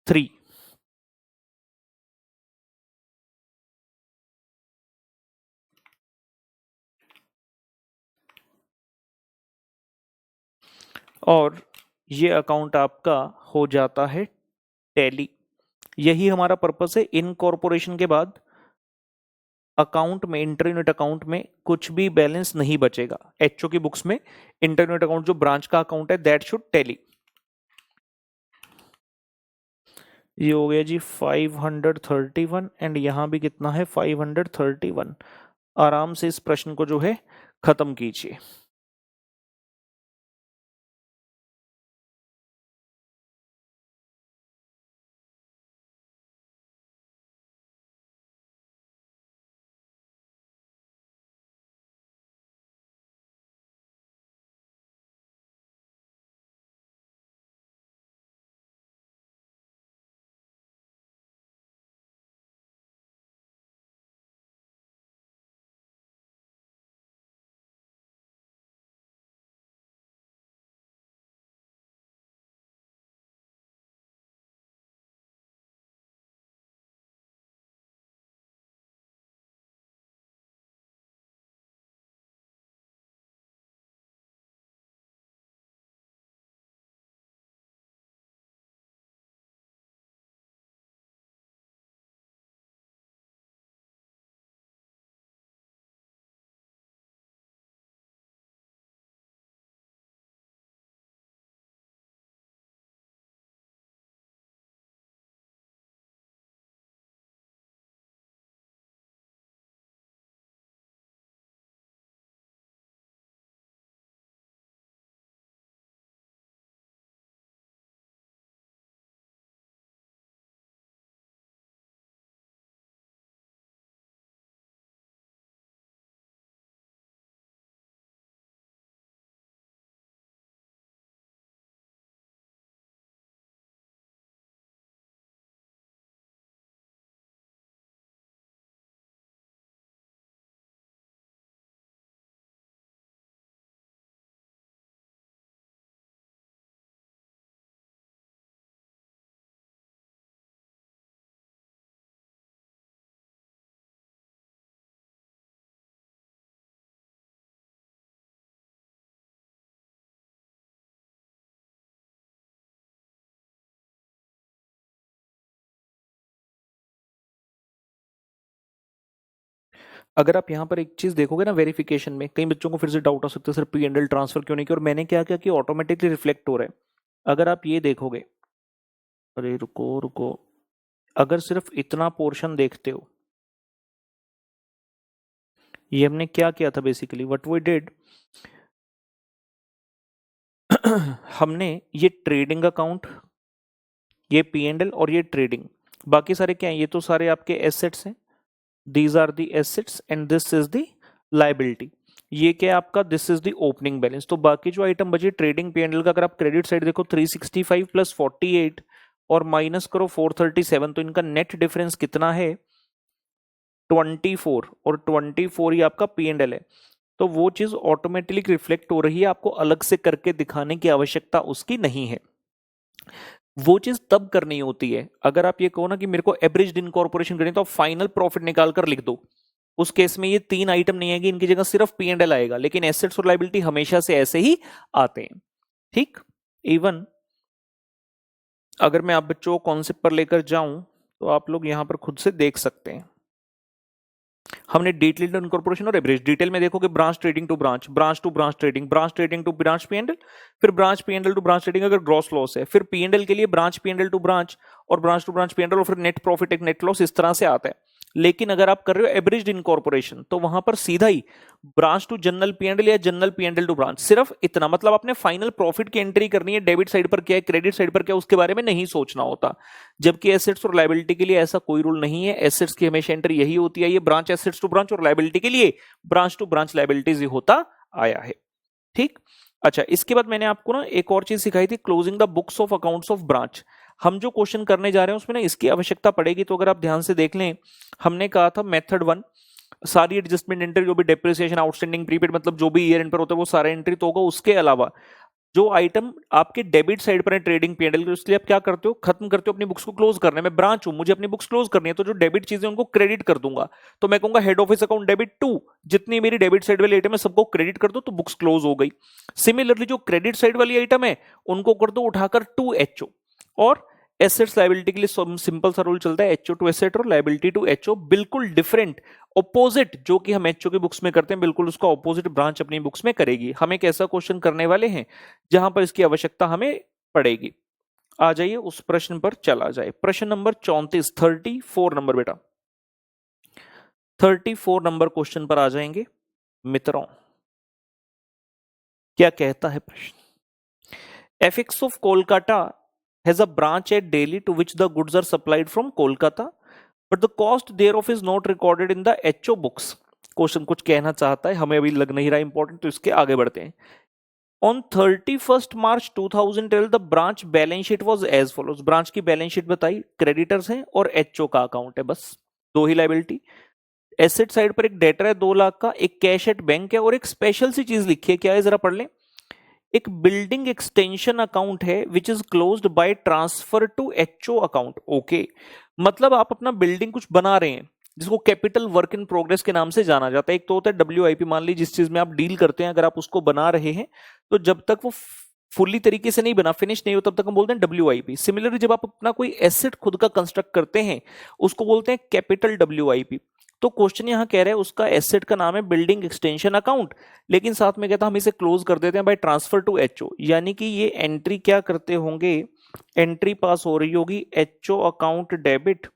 3। और ये अकाउंट आपका हो जाता है टैली। यही हमारा पर्पस है, इनकॉर्पोरेशन के बाद अकाउंट में, इंटर यूनिट अकाउंट में कुछ भी बैलेंस नहीं बचेगा। एचओ की बुक्स में इंटर यूनिट अकाउंट जो ब्रांच का अकाउंट है दैट शुड टैली। ये हो गया जी 531, एंड यहां भी कितना है 531। आराम से इस प्रश्न को जो है खत्म कीजिए। अगर आप यहाँ पर एक चीज देखोगे ना वेरिफिकेशन में, कई बच्चों को फिर से डाउट आ सकता है सर P&L ट्रांसफर क्यों नहीं किया, और मैंने क्या किया कि ऑटोमेटिकली रिफ्लेक्ट हो रहा है। अगर आप ये देखोगे, अरे रुको रुको, अगर सिर्फ इतना पोर्शन देखते हो, ये हमने क्या किया था बेसिकली, व्हाट वी डिड, हमने ये ट्रेडिंग अकाउंट, ये P&L और ये ट्रेडिंग, बाकी सारे क्या है, ये तो सारे आपके एसेट्स हैं, these are the assets and this is the liability. ये क्या है आपका, this is the opening balance. तो बाकी जो आइटम बची ट्रेडिंग P&L का, अगर आप क्रेडिट साइड देखो 365 प्लस 48 और माइनस करो 437, तो इनका नेट डिफरेंस कितना है 24, और 24 ही आपका P&L है। तो वो चीज ऑटोमेटिकली रिफ्लेक्ट हो रही है, आपको अलग से करके दिखाने की आवश्यकता उसकी नहीं है। वो चीज तब करनी होती है अगर आप ये कहो ना कि मेरे को एवरेज इनकॉर्पोरेशन करनी है, तो आप फाइनल प्रॉफिट निकाल कर लिख दो। उस केस में ये तीन आइटम नहीं आएगी, इनकी जगह सिर्फ P&L आएगा, लेकिन एसेट्स और लाइबिलिटी हमेशा से ऐसे ही आते हैं। ठीक, इवन अगर मैं आप बच्चों को कॉन्सेप्ट पर लेकर जाऊं तो आप लोग यहां पर खुद से देख सकते हैं। हमने डिटेल इनकॉर्पोरेशन और एवरेज, डिटेल में देखोगे branch trading to branch, branch to branch trading, branch trading to branch P&L, फिर branch P&L to branch trading अगर ग्रॉस लॉस है, फिर P&L के लिए ब्रांच P&L टू ब्रांच और ब्रांच टू ब्रांच P&L, और फिर नेट प्रॉफिट एक नेट लॉस, इस तरह से आता है। लेकिन अगर आप कर रहे हो एवरेज इनकॉर्पोरेशन, तो वहां पर सीधा ही ब्रांच टू जनरल P&L या जनरल P&L टू ब्रांच, सिर्फ इतना, मतलब आपने फाइनल प्रॉफिट की एंट्री करनी है, डेबिट साइड पर क्या है क्रेडिट साइड पर क्या है उसके बारे में नहीं सोचना होता। जबकि एसेट्स और लाइबिलिटी के लिए ऐसा कोई रूल नहीं है, एसेट्स की हमेशा एंट्री यही होती है, ये ब्रांच एसेट्स टू ब्रांच, और लाइबिलिटी के लिए ब्रांच टू ब्रांच लाइबिलिटीज होता आया है। ठीक, अच्छा, इसके बाद मैंने आपको ना एक और चीज सिखाई थी, closing the books of accounts of branch. हम जो क्वेश्चन करने जा रहे हैं उसमें ना इसकी आवश्यकता पड़ेगी, तो अगर आप ध्यान से देख लें, हमने कहा था मेथड 1 सारी एडजस्टमेंट एंट्री, जो भी डेप्रिसिएशन आउटस्टैंडिंग प्रीपेड, मतलब जो भी ईयर एंड पर होता है वो सारा एंट्री तो होगा। उसके अलावा जो आइटम आपके डेबिट साइड पर है ट्रेडिंग P&L के, इसलिए आप क्या करते हो, खत्म करते हो अपनी बुक्स को क्लोज करने में। ब्रांच हूं, मुझे अपनी बुक्स क्लोज करनी है, तो जो डेबिट चीजें उनको क्रेडिट कर दूंगा। तो मैं कहूंगा हेड ऑफिस अकाउंट डेबिट 2, जितनी मेरी डेबिट साइड वाली आइटम है सबको क्रेडिट कर दो, तो बुक्स क्लोज हो गई। सिमिलरली जो क्रेडिट साइड वाली आइटम है उनको कर दो उठाकर 2HO, और एसेट्स लाइबिलिटी के लिए सिंपल सा रूल चलता है HO टू एसेट और लाइबिलिटी टू HO, बिल्कुल डिफरेंट ऑपोजिट जो कि हम HO की बुक्स में करते हैं, बिल्कुल उसका ऑपोजिट ब्रांच अपनी बुक्स में करेगी। हम एक ऐसा क्वेश्चन करने वाले हैं जहां पर इसकी आवश्यकता हमें पड़ेगी। आ जाइए उस प्रश्न पर चला जाए, प्रश्न नंबर 34, 34 नंबर बेटा, 34 नंबर क्वेश्चन पर आ जाएंगे मित्रों। क्या कहता है प्रश्न, FX of Kolkata has a branch at Delhi to which the goods are supplied from Kolkata, but the cost thereof is not recorded in the HO books. Question कुछ कहना चाहता है, हमें अभी लग नहीं रहा इंपॉर्टेंट, तो इसके आगे बढ़ते हैं। On 31st March 2012 the branch balance sheet was as follows. Branch की बैलेंस शीट बताई, क्रेडिटर्स हैं और HO का अकाउंट है, बस दो ही लाइबिलिटी। एसेट साइड पर एक डेटर है 2 लाख का, एक कैश एट बैंक है, और एक स्पेशल सी चीज लिखी है, क्या है जरा पढ़ लें। एक बिल्डिंग एक्सटेंशन अकाउंट है which is closed by transfer to HO account. Okay, मतलब आप अपना बिल्डिंग कुछ बना रहे हैं जिसको कैपिटल वर्क इन प्रोग्रेस के नाम से जाना जाता है। एक तो होता है WIP, मान ली जिस चीज में आप डील करते हैं, अगर आप उसको बना रहे हैं तो जब तक वो फुल्ली तरीके से नहीं बना, फिनिश नहीं हो, तब तक हम बोलते हैं WIP। सिमिलरली जब आप अपना कोई एसेट खुद का कंस्ट्रक्ट करते हैं उसको बोलते हैं कैपिटल WIP। तो क्वेश्चन यहां कह रहा है उसका एसेट का नाम है बिल्डिंग एक्सटेंशन अकाउंट, लेकिन साथ में कहता हम इसे क्लोज कर देते हैं बाय ट्रांसफर टू HO, यानी कि ये एंट्री क्या करते होंगे, एंट्री पास हो रही होगी HO account debit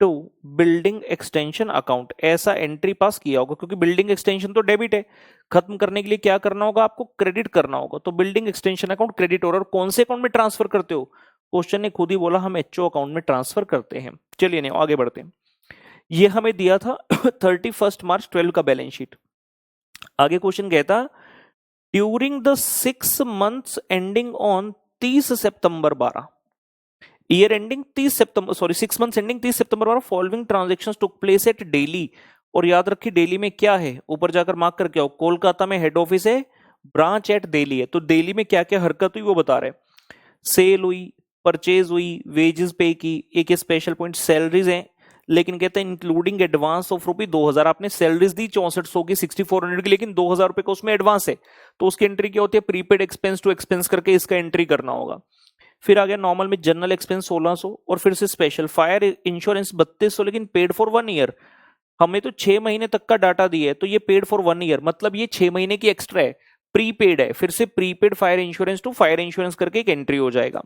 to building extension account, ऐसा एंट्री पास किया होगा, क्योंकि बिल्डिंग एक्सटेंशन तो डेबिट है, खत्म करने के लिए क्या करना होगा, आपको क्रेडिट करना होगा। तो बिल्डिंग एक्सटेंशन अकाउंट क्रेडिट हो रहा है, और कौन से अकाउंट में ट्रांसफर करते हो, क्वेश्चन ने खुद ही बोला हम HO अकाउंट में ट्रांसफर करते हैं। चलिए नहीं आगे बढ़ते हैं, ये हमें दिया था 31 मार्च 12 का बैलेंस शीट। आगे क्वेश्चन कहता during the 6 months ending on 30 सितंबर 12, ईयर एंडिंग 30 सितंबर, सॉरी 6 मंथ्स एंडिंग 30 सितंबर 12, following transactions took place at Delhi. और याद रखिए दिल्ली में क्या है, ऊपर जाकर मार्क करके आओ, कोलकाता में हेड ऑफिस है, ब्रांच एट दिल्ली है। तो दिल्ली में क्या क्या हरकत हुई वो बता रहे, सेल हुई, परचेज हुई, वेजेस पे की, एक स्पेशल पॉइंट सैलरीज है, लेकिन कहते हैं इंक्लूडिंग एडवांस ऑफ रुपी 2000, आपने सैलरीज दी 6400 की 6400 की, लेकिन 2000 रुपए का उसमें एडवांस है, तो उसकी एंट्री क्या होती है, प्रीपेड एक्सपेंस टू एक्सपेंस करके इसका एंट्री करना होगा। फिर आ गया नॉर्मल में जनरल एक्सपेंस 1600, और फिर से स्पेशल फायर इंश्योरेंस 3200, लेकिन पेड फॉर 1 ईयर, हमें तो 6 महीने तक का डाटा दिया है, तो ये पेड फॉर 1 ईयर, मतलब ये 6 महीने की एक्स्ट्रा है, प्रीपेड है, फिर से prepaid fire insurance to fire insurance करके एक एंट्री हो जाएगा।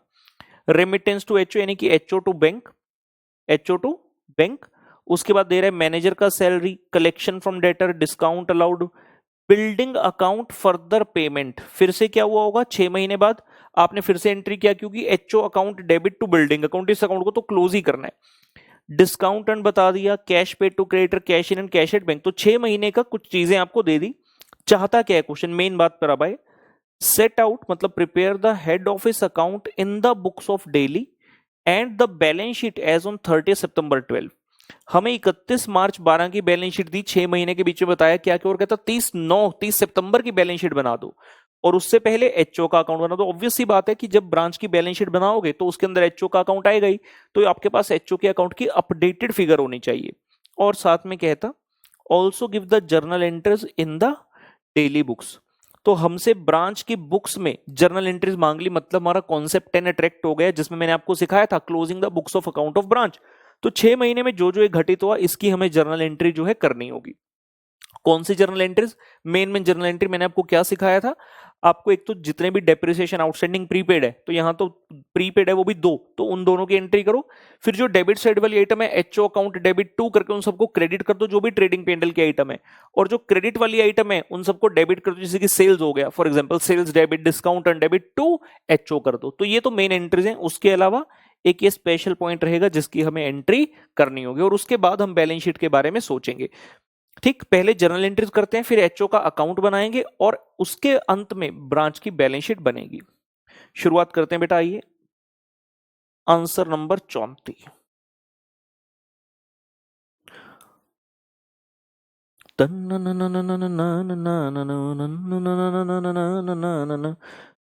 रेमिटेंस टू एचओ यानी कि HO to bank, HO to bank. उसके बाद दे रहा है मैनेजर का salary, collection from debtor, discount allowed, building account further payment. फिर से क्या हुआ होगा, 6 महीने बाद आपने फिर से एंट्री किया, क्योंकि HO account debit to building account, इस अकाउंट को तो क्लोज ही करना है। डिस्काउंट एंड बता दिया, cash paid to creditor, cash in and cash at bank. तो 6 महीने का कुछ चीजें आपको दे दी। चाहता क्या है क्वेश्चन, मेन बात पर अब आए। सेट आउट मतलब prepare the head office account in the books of Delhi and the balance sheet as on 30 सितंबर 12। हमें 31 मार्च 12 की बैलेंस शीट दी, 6 महीने के बीच में बताया क्या क्या, और कहता 30 सितंबर की बैलेंस शीट बना दो, और उससे पहले एचओ का अकाउंट बना दो। ऑब्वियस सी बात है कि जब ब्रांच की बैलेंस शीट बनाओगे तो उसके अंदर एचओ का अकाउंट आएगा ही, तो आपके पास एचओ के अकाउंट की अपडेटेड फिगर होनी चाहिए। और साथ में कहता also give the journal entries in the daily books. तो हमसे ब्रांच की बुक्स में जर्नल एंट्रीज मांग ली, मतलब हमारा कॉन्सेप्ट 10 अट्रैक्ट हो गया, जिसमें मैंने आपको सिखाया था closing the books of account of branch. तो 6 महीने में जो जो एक घटित हुआ, इसकी हमें जर्नल एंट्री जो है करनी होगी। कौन सी journal entries, main journal entry मैंने आपको क्या सिखाया था, आपको एक तो जितने भी डेप्रिसिएशन आउटस्टैंडिंग प्रीपेड है, तो यहां तो प्रीपेड है वो भी 2, तो उन दोनों की एंट्री करो। फिर जो डेबिट साइड वाली आइटम है, एचओ अकाउंट डेबिट टू करके उन सबको क्रेडिट कर दो, जो भी ट्रेडिंग पेंडल की आइटम है। और जो क्रेडिट वाली आइटम है उन सबको डेबिट कर दो, जैसे कि सेल्स हो गया, for example sales debit, discount and debit to HO कर दो। तो ये तो मेन एंट्रीज हैं। उसके अलावा एक ये स्पेशल पॉइंट रहेगा जिसकी हमें एंट्री करनी होगी, और उसके बाद हम बैलेंस शीट के बारे में सोचेंगे। ठीक, पहले जर्नल एंट्रीज करते हैं, फिर एचओ का अकाउंट बनाएंगे, और उसके अंत में ब्रांच की बैलेंस शीट बनेगी। शुरुआत करते हैं बेटा, आइए आंसर नंबर 34।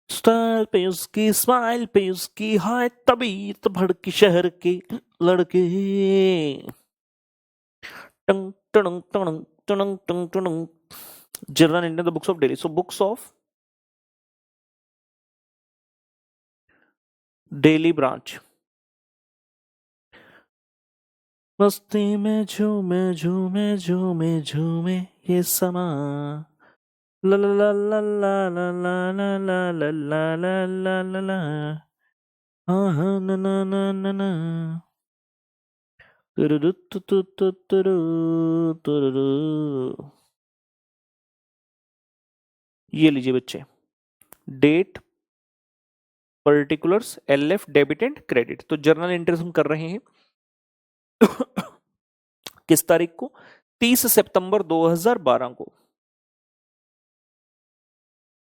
स्टाइल पे उसकी, स्माइल पे उसकी, हाय तबीयत भड़की शहर के लड़के। टंग टंग टंग टंग टंग टंग। Journal entry the books of Delhi, so books of Delhi branch. मस्ती में झूमे झूमे झूमे झूमे ये समा, ला ला ला ला ला ला ला ला ला ला ला ला ला ला, हाँ हाँ ना ना ना ना ना, तुरुरु तु तु तु तुरु तुरुरु। ये लीजिए बच्चे, date, particulars, LF, debit and credit. तो जर्नल एंट्रीज हम कर रहे हैं किस तारीख को, 30 सितंबर 2012 को।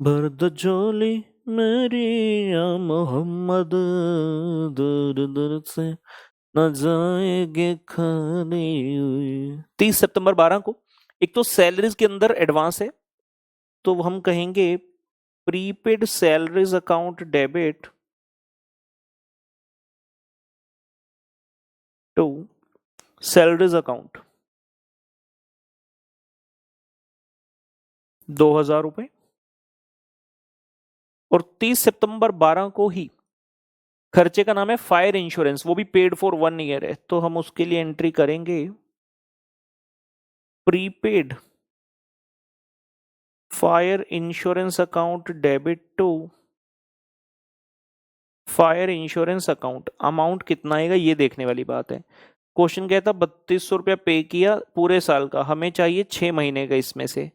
भरद झोली मेरी या मोहम्मद, दूर दूर से न जाएंगे खाने हुए। 30 सितंबर 12 को। एक तो सैलरीज के अंदर एडवांस है, तो हम कहेंगे prepaid salaries account debit to salaries account 2,000 रुपए। और 30 सितंबर 12 को ही खर्चे का नाम है फायर इंश्योरेंस, वो भी पेड फॉर 1 ईयर है, तो हम उसके लिए एंट्री करेंगे prepaid fire insurance account debit to fire insurance account. Amount कितना आएगा ये देखने वाली बात है। क्वेश्चन कहता 3200 रुपया पे किया पूरे साल का, हमें चाहिए 6 महीने का इसमें से,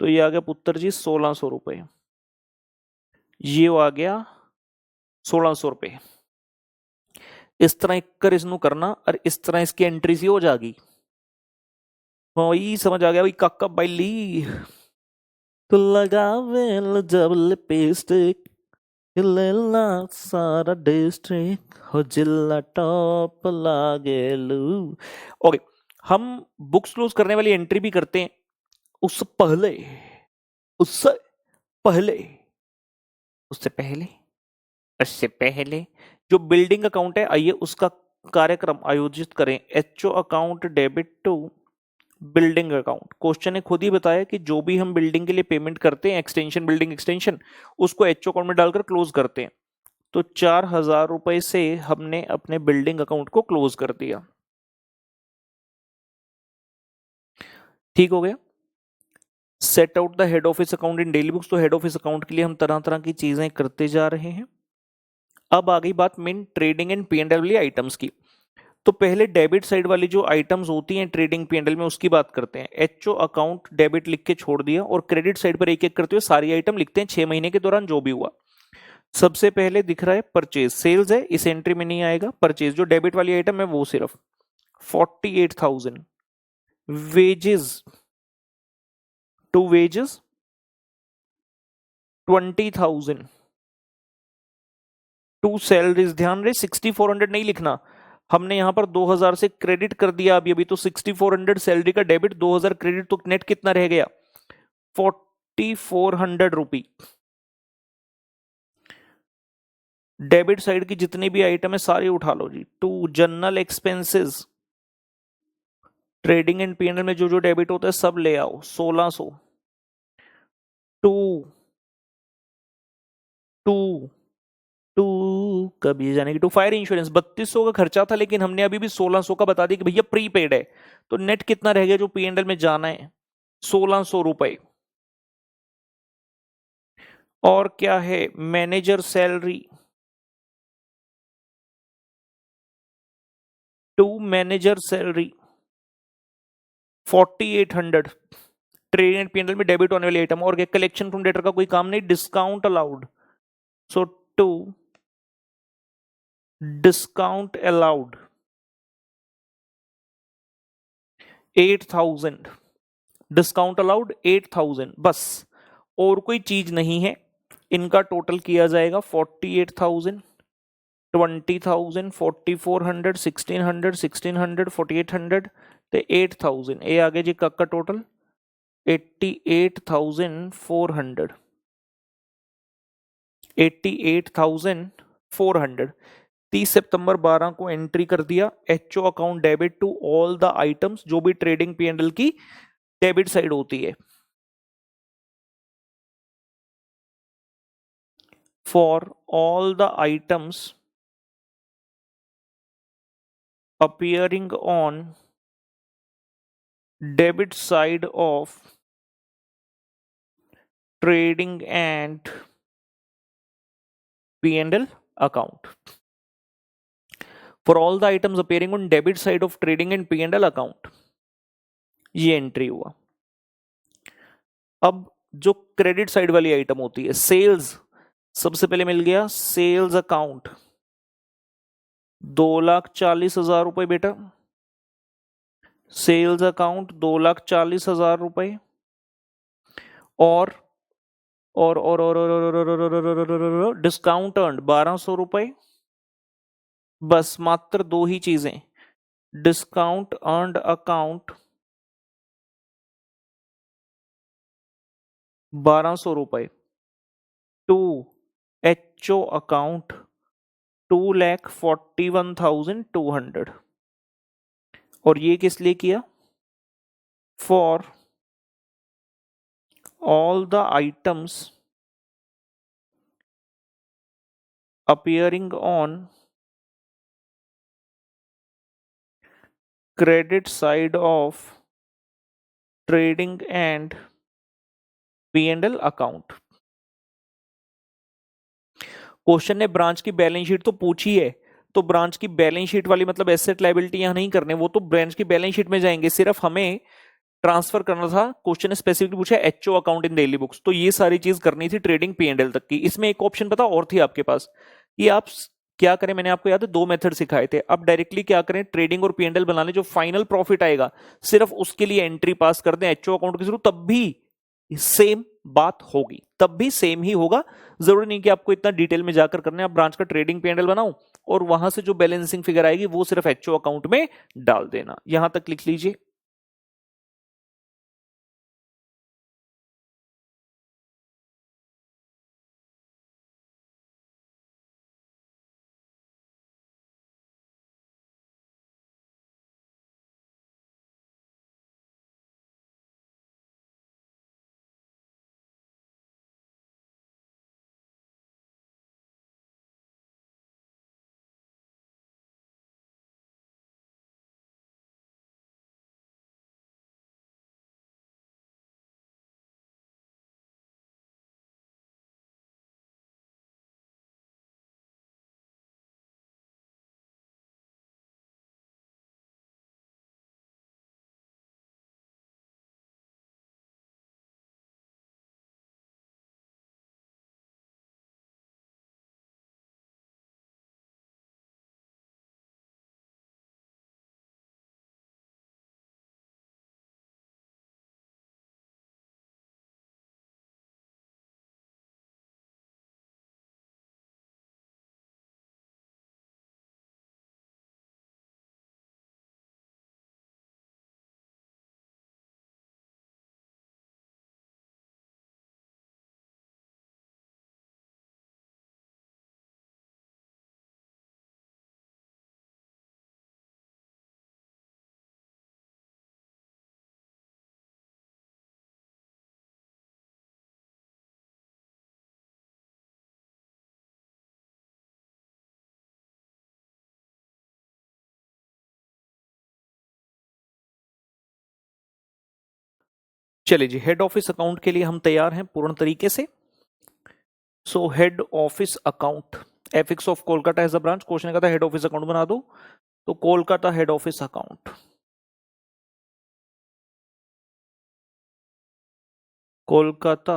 तो ये आ गया पुत्र जी 1600 रुपये। ये आ गया 1600 रुपये। इस तरह कर इसनु करना, और इस तरह इसकी एंट्री सी हो जाएगी। वही समझ आ गया भाई, काका बैली तो लगावे जब लिपस्टिक, हिलेला सारा डिस्ट्रिक्ट हो, जिला टॉप लागेलू। ओके, हम बुक्स क्लोज करने वाली एंट्री भी करते हैं। उससे पहले उससे पहले उससे पहले उससे पहले जो बिल्डिंग अकाउंट है, आइए उसका कार्यक्रम आयोजित करें। HO account debit to building account. Question ने खुद ही बताया कि जो भी हम बिल्डिंग के लिए पेमेंट करते हैं, एक्सटेंशन, बिल्डिंग एक्सटेंशन, उसको एचओ अकाउंट में डालकर क्लोज करते हैं। तो 4,000 रुपए से हमने अपने बिल्डिंग अकाउंट को क्लोज कर दिया। ठीक हो गया। Set out the head office account in daily books, तो हेड ऑफिस अकाउंट के लिए हम तरह तरह की चीजें करते जा रहे हैं। अब आ गई बात मेन ट्रेडिंग एंड पी&एल वाली आइटम्स की। तो पहले डेबिट साइड वाली जो आइटम्स होती हैं ट्रेडिंग पी&एल में उसकी बात करते हैं। एचओ अकाउंट डेबिट लिख के छोड़ दिया और क्रेडिट साइड पर एक एक करते हुए सारी आइटम लिखते हैं 6 महीने के दौरान जो भी हुआ। सबसे पहले दिख रहा है परचेज, सेल्स है इस एंट्री में नहीं आएगा। परचेज जो डेबिट वाली आइटम है वो सिर्फ 48,000। Wages, to wages 20,000। To salaries, ध्यान रहे 6400 नहीं लिखना, हमने यहां पर 2000 से क्रेडिट कर दिया अभी अभी, तो 6400 सैलरी का डेबिट, 2000 क्रेडिट, तो नेट कितना रह गया 4400 रुपी। डेबिट साइड की जितनी भी आइटम है सारी उठा लो जी। To general expenses, trading and P and L में जो जो डेबिट होता है सब ले आओ 1600। टू टू टू कब ये जाने की, टू फायर इंश्योरेंस 3200 का खर्चा था, लेकिन हमने अभी भी 1600 का बता दिया कि भैया प्रीपेड है, तो नेट कितना रह गया जो पी&एल में जाना है 1600 रुपए। और क्या है, manager salary, to manager salary 4800। Trade and P and L में डेबिट होने वाली आइटम। और क्या, कलेक्शन फ्रॉम डेटर का कोई काम नहीं, discount allowed, so to discount allowed 8000। Discount allowed 8000 बस, और कोई चीज नहीं है। इनका टोटल किया जाएगा 48,000, 20,000, 4400, 1600, 1600, 4800, तो 8000। ये आगे जी का टोटल 88,400, 88,400। 30 सितंबर 12 को एंट्री कर दिया, HO account debit to all the items जो भी ट्रेडिंग पी&एल की डेबिट साइड होती है। For all the items appearing on debit side of trading and P&L account. For all the items appearing on debit side of trading and P&L account, ये entry हुआ। अब जो credit side वाली item होती है, sales, सबसे पहले मिल गया सेल्स अकाउंट 2,40,000 रुपए बेटा, सेल्स अकाउंट 2,40,000 रुपए। और डिस्काउंट अर्न 1,200 रुपए। बस मात्र दो ही चीजें, डिस्काउंट अर्नड अकाउंट 1,200 रुपए, टू एचओ अकाउंट 2,41,200। और ये किस लिए किया, for all the items appearing on credit side of trading and P&L account। Question ने ब्रांच की बैलेंस शीट तो पूछी है, तो ब्रांच की बैलेंस शीट वाली मतलब एसेट लायबिलिटी यहां नहीं करने, वो तो ब्रांच की बैलेंस शीट में जाएंगे। सिर्फ हमें ट्रांसफर करना था, क्वेश्चन ने स्पेसिफिकली पूछा HO account in daily books, तो ये सारी चीज करनी थी ट्रेडिंग पी&एल तक की। इसमें एक ऑप्शन पता और थी आपके पास, ये आप क्या करें, मैंने आपको याद है 2 मेथड सिखाए थे। अब डायरेक्टली क्या करें, ट्रेडिंग और पी&एल बना लें, जो फाइनल प्रॉफिट आएगा सिर्फ उसके लिए एंट्री पास कर दें एचओ अकाउंट के थ्रू, तब भी सेम बात होगी, तब भी सेम ही होगा। जरूरी नहीं कि आपको इतना डिटेल में जाकर करना है, आप ब्रांच का ट्रेडिंग पी&एल बनाओ और वहां से जो बैलेंसिंग फिगर आएगी वो सिर्फ एचओ अकाउंट में डाल देना। यहां तक लिख लीजिए। चलिए जी, हेड ऑफिस अकाउंट के लिए हम तैयार हैं पूर्ण तरीके से। So head office account, affix of Kolkata as a branch, question कहता है हेड ऑफिस अकाउंट बना दो, तो Kolkata head office account, Kolkata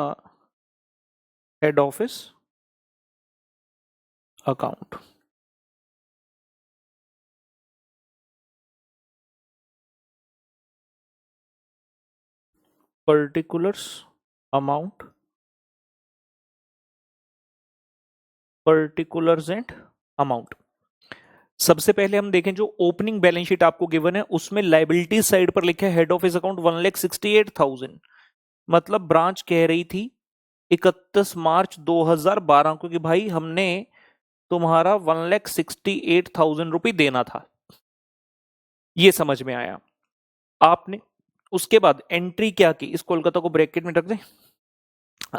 head office account. Particulars amount, particulars and amount. सबसे पहले हम देखें जो ओपनिंग बैलेंस शीट आपको गिवन है उसमें लाइबिलिटी साइड पर लिखा है हेड ऑफिस अकाउंट 1,68,000, मतलब ब्रांच कह रही थी 31 मार्च 2012 को कि भाई हमने तुम्हारा 1,68,000 रुपये देना था। ये समझ में आया आपने। उसके बाद एंट्री क्या की, इस कोलकाता को ब्रैकेट में रख दें,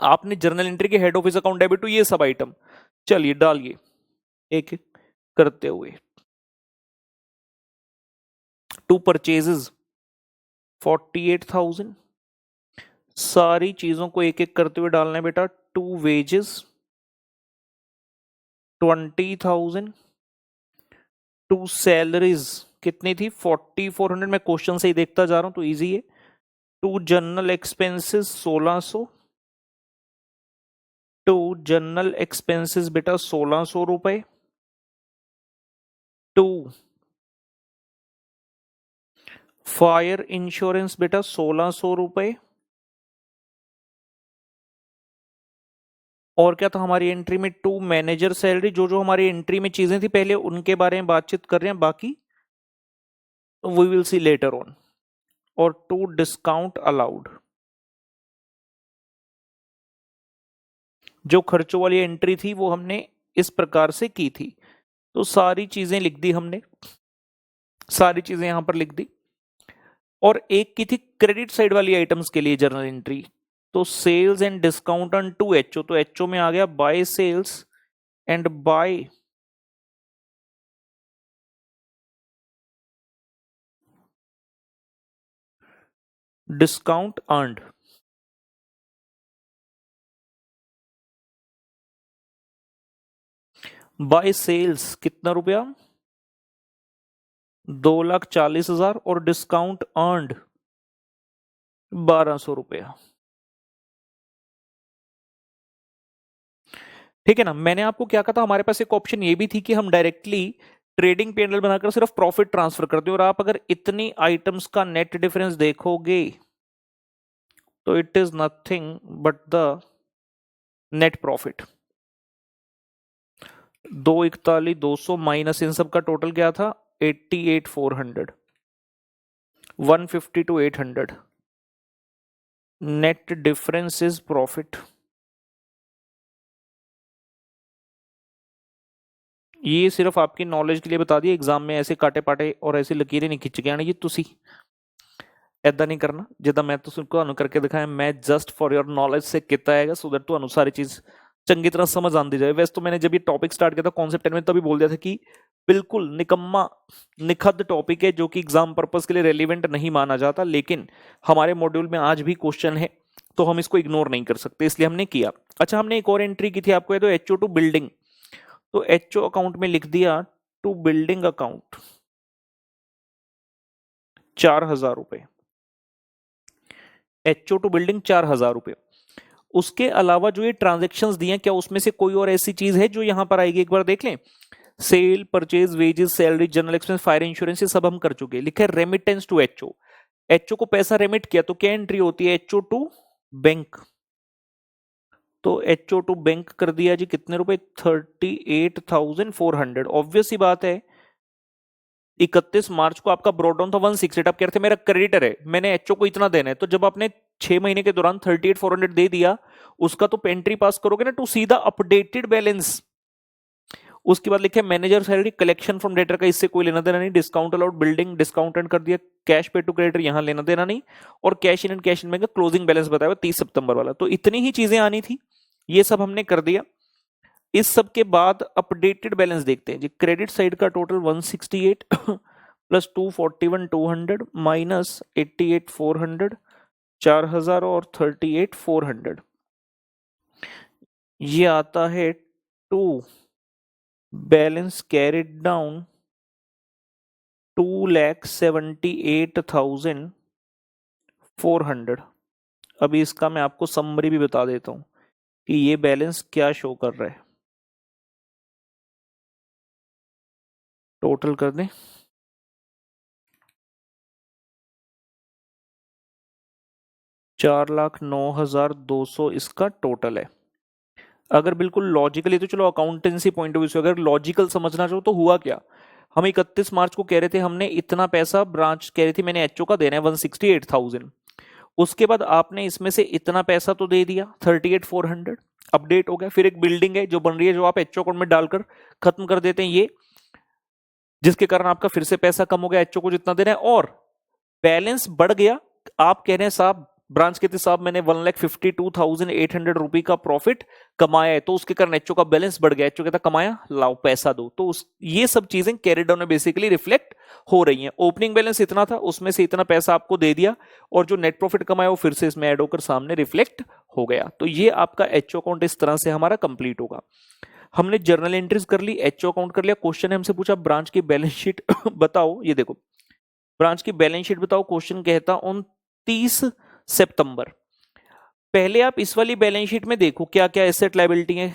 आपने जर्नल एंट्री के head office account debit to ये सब आइटम, चलिए डालिए एक एक करते हुए। टू परचेजेस 48,000, सारी चीजों को एक एक करते हुए डालना है बेटा। टू वेजेस 20,000, टू सैलरीज कितनी थी 4,400, मैं क्वेश्चन से ही देखता जा रहा हूं तो इजी है। To general expenses 1,600, to general expenses बेटा 1,600 रुपए। टू फायर इंश्योरेंस बेटा 1,600 रुपए। और क्या था हमारी एंट्री में, टू मैनेजर सैलरी, जो जो हमारी एंट्री में चीजें थी पहले उनके बारे में बातचीत कर रहे हैं, बाकी we will see later on. और टू डिस्काउंट अलाउड, जो खर्चों वाली एंट्री थी वो हमने इस प्रकार से की थी। तो सारी चीजें लिख दी हमने, सारी चीजें यहां पर लिख दी। और एक की थी क्रेडिट साइड वाली आइटम्स के लिए जर्नल एंट्री, तो sales and discount on to HO, तो एचओ में आ गया by sales and by discount earned. By sales कितना रुपया, 2,40,000, और डिस्काउंट अर्नड 1,200 रुपया। ठीक है ना। मैंने आपको क्या कहा था, हमारे पास एक ऑप्शन ये भी थी कि हम डायरेक्टली ट्रेडिंग पीएनएल बनाकर सिर्फ प्रॉफिट ट्रांसफर कर दें, और आप अगर इतनी आइटम्स का नेट डिफरेंस देखोगे तो it is nothing but the net profit. 241,200 minus इन सब का टोटल क्या था, 88,400, 150 to 800, net difference is profit. ये सिर्फ आपकी नॉलेज के लिए बता दिया, एग्जाम में ऐसे काटे पाटे और ऐसी लकीरें नहीं खिंच के आने जी, तुसी ऐदा नहीं करना जिदा मैं ਤੁਹਾਨੂੰ करके दिखाया, मैं जस्ट फॉर योर नॉलेज से किया है सो दैट ਤੁਹਾਨੂੰ सारी चीज चंगी तरह समझ आती जाए। वैसे तो मैंने जब ये टॉपिक स्टार्ट किया था कॉन्सेप्ट में तभी बोल दिया था कि बिल्कुल निकम्मा निखद टॉपिक है जो कि एग्जाम पर्पस के लिए रेलिवेंट नहीं माना जाता, लेकिन हमारे मॉड्यूल में आज भी क्वेश्चन है तो हम इसको इग्नोर नहीं कर सकते, इसलिए हमने किया। अच्छा, हमने एक और एंट्री की थी आपको ये, तो एचओ टू बिल्डिंग, तो एचओ अकाउंट में लिख दिया टू बिल्डिंग अकाउंट 4,000 रुपए, एचओ टू बिल्डिंग 4,000 रुपए। उसके अलावा जो ये ट्रांजेक्शन्स दिए क्या उसमें से कोई और ऐसी चीज है जो यहां पर आएगी, एक बार देख लें। Sale, purchase, wages, salary, general expense, fire insurance, ये सब हम कर चुके। लिखा है रेमिटेंस टू एचओ, एचओ को पैसा रेमिट किया तो क्या एंट्री होती है, एचओ टू बैंक, तो एचओ टू बैंक कर दिया जी कितने रुपए, 38,400। ऑब्वियस ही बात है 31 मार्च को आपका ब्रॉड डाउन था 168, आप कह रहे थे मेरा क्रेडिटर है मैंने एचओ को इतना देना है, तो जब आपने 6 महीने के दौरान 38,400 दे दिया उसका तो एंट्री पास करोगे ना to see the updated balance. उसके बाद लिखे manager salary collection from debtor का इससे कोई लेना देना नहीं, डिस्काउंट अलाउड बिल्डिंग डिस्काउंट कर दिया, कैश पे टू क्रेडिटर यहां लेना देना नहीं, और cash in and cash in bank का क्लोजिंग बैलेंस बताया 30 सितंबर वाला। तो इतनी ही चीजें आनी थी, ये सब हमने कर दिया। इस सब के बाद अपडेटेड बैलेंस देखते हैं जी। क्रेडिट साइड का टोटल 168 प्लस 241,200 माइनस 88,400 4000 और 38,400, ये आता है टू बैलेंस कैरिड डाउन 2,78,400। अभी इसका मैं आपको समरी भी बता देता हूं कि ये बैलेंस क्या शो कर रहा है। टोटल कर दें, 4,09,200 इसका टोटल है। अगर बिल्कुल लॉजिकली, तो चलो अकाउंटेंसी पॉइंट ऑफ व्यू से अगर लॉजिकल समझना चाहो तो हुआ क्या, हम 31 मार्च को कह रहे थे हमने इतना पैसा ब्रांच कह रही थी मैंने एचओ का देना है 168,000, उसके बाद आपने इसमें से इतना पैसा तो दे दिया 38,400, अपडेट हो गया। फिर एक बिल्डिंग है जो बन रही है जो आप एचओ अकाउंट में डालकर खत्म कर देते हैं ये, जिसके कारण आपका फिर से पैसा कम हो गया एचओ को जितना देना है, और बैलेंस बढ़ गया। आप कह रहे हैं साहब, ब्रांच कहते साहब मैंने 1,52,800 रुपए का प्रॉफिट कमाया है, तो उसके कारण एचओ का बैलेंस बढ़ गया। एचओ कहता कमाया, लाओ पैसा दो। तो ये सब चीजें कैरिड डाउन में बेसिकली रिफ्लेक्ट हो रही हैं। ओपनिंग बैलेंस इतना था, उसमें से इतना पैसा आपको दे दिया, और जो नेट प्रॉफिट कमाया वो फिर से इसमें ऐड होकर सामने रिफ्लेक्ट हो गया। तो ये आपका एचओ अकाउंट इस तरह से हमारा कंप्लीट होगा। हमने जर्नल एंट्रीज कर ली, एचओ अकाउंट कर लिया। क्वेश्चन है हमसे पूछा ब्रांच की बैलेंस शीट बताओ। ये देखो, ब्रांच की बैलेंस शीट बताओ, क्वेश्चन कहता 29 सितंबर। पहले आप इस वाली बैलेंस शीट में देखो क्या क्या एसेट लायबिलिटी है।